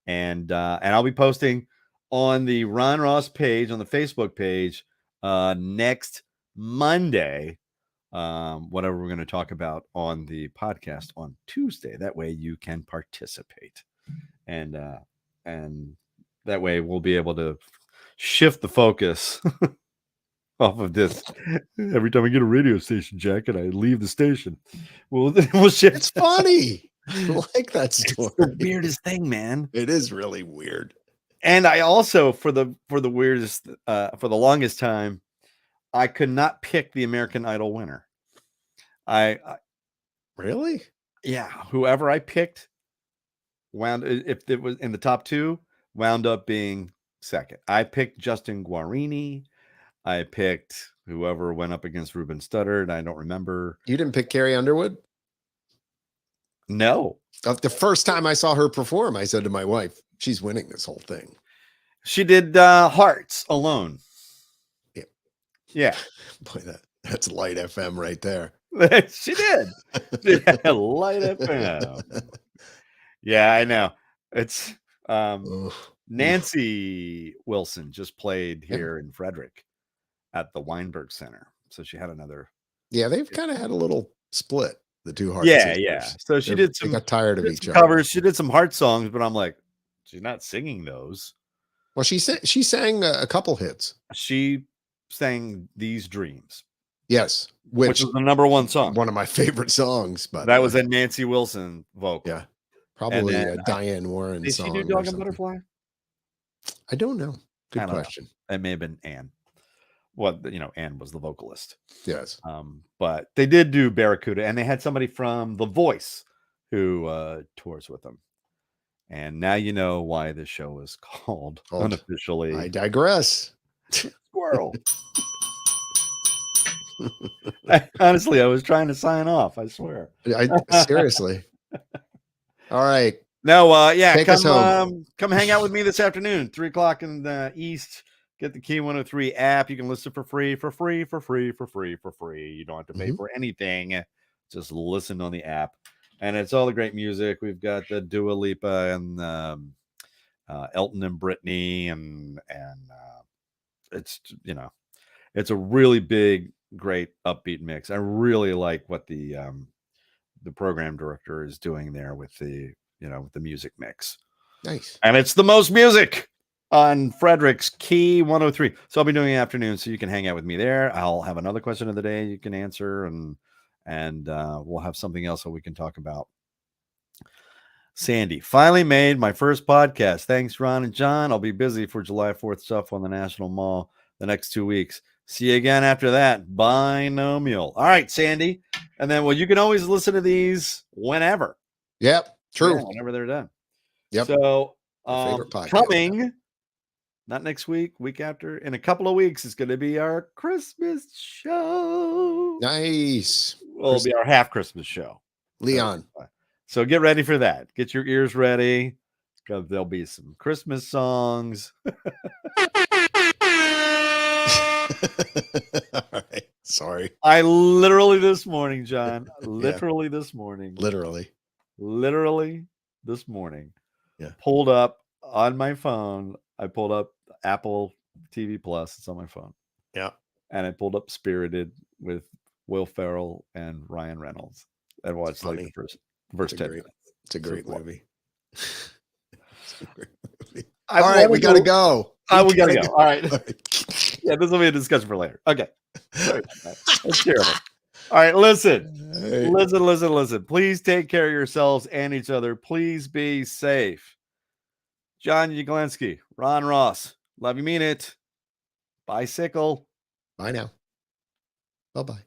S1: And I'll be posting on the Ron Ross page on the Facebook page next Monday, whatever we're going to talk about on the podcast on Tuesday. That way you can participate, and that way we'll be able to shift the focus off of this. Every time I get a radio station jacket, I leave the station. We'll shift.
S2: It's funny. I like that story.
S1: It's the weirdest thing, man.
S2: It is really weird.
S1: And I also, for the weirdest, for the longest time, I could not pick the American Idol winner. I
S2: really,
S1: yeah. Whoever I picked if it was in the top two, wound up being second. I picked Justin Guarini. I picked whoever went up against Ruben Studdard. I don't remember.
S2: You didn't pick Carrie Underwood?
S1: No.
S2: The first time I saw her perform, I said to my wife, she's winning this whole thing.
S1: She did Hearts alone.
S2: Yeah.
S1: Yeah.
S2: Boy, that's Light FM right there.
S1: She did. Light FM. Yeah, I know. It's Nancy Wilson just played here in Frederick at the Weinberg Center. So she had another.
S2: Yeah, they've kind of had a little split, the two Heart
S1: sisters. Yeah. So she did some.
S2: They got tired of each other.
S1: Covers. She did some Heart songs, but I'm like, she's not singing those.
S2: Well, she sang a couple hits.
S1: She sang These Dreams.
S2: Yes.
S1: Which was the number one song.
S2: One of my favorite songs. But
S1: that was a Nancy Wilson vocal.
S2: Yeah. Probably Diane Warren
S1: did
S2: song.
S1: Did she do Dog and Butterfly?
S2: I don't know. Good question.
S1: It may have been Anne. Well, Anne was the vocalist.
S2: Yes.
S1: But they did do Barracuda, and they had somebody from The Voice who tours with them. And now you know why this show is called unofficially.
S2: I digress.
S1: Squirrel. Honestly, I was trying to sign off. I swear.
S2: Seriously. All right.
S1: No, yeah.
S2: Take us home.
S1: Come hang out with me this afternoon, 3:00 in the East. Get the Key 103 app. You can listen for free. You don't have to pay for anything. Just listen on the app. And it's all the great music. We've got the Dua Lipa and Elton and Britney, and it's it's a really big, great upbeat mix. I really like what the program director is doing there with the with the music mix.
S2: Nice.
S1: And it's the most music on Frederick's Key 103. So I'll be doing the afternoon, so you can hang out with me there. I'll have another question of the day you can answer, and we'll have something else that we can talk about. Sandy, finally made my first podcast. Thanks, Ron and John. I'll be busy for July 4th stuff on the National Mall the next 2 weeks. See you again after that. Binomial. All right, Sandy. And then, you can always listen to these whenever.
S2: Yep. True.
S1: Yeah, whenever they're done.
S2: Yep.
S1: So
S2: coming,
S1: not next week, week after, in a couple of weeks, it's going to be our Christmas show.
S2: Nice.
S1: Well, it'll be our half Christmas show.
S2: Leon.
S1: So get ready for that. Get your ears ready, because there'll be some Christmas songs.
S2: All right. Sorry.
S1: I literally this morning, John, literally this morning,
S2: Yeah.
S1: pulled up on my phone. I pulled up Apple TV Plus. It's on my phone.
S2: Yeah.
S1: And I pulled up Spirited with Will Ferrell and Ryan Reynolds. And watched like the
S2: funny.
S1: first 10 minutes.
S2: It's a great
S1: fun.
S2: movie. It's a great movie.
S1: I
S2: All right,
S1: wanna
S2: we gotta go.
S1: We gotta go. All right. Yeah, this will be a discussion for later. Okay. Sorry about that. That's terrible. All right, listen.
S2: Hey.
S1: Listen. Please take care of yourselves and each other. Please be safe. John Uglansky, Ron Ross. Love you, mean it. Bicycle.
S2: Bye now. Bye-bye.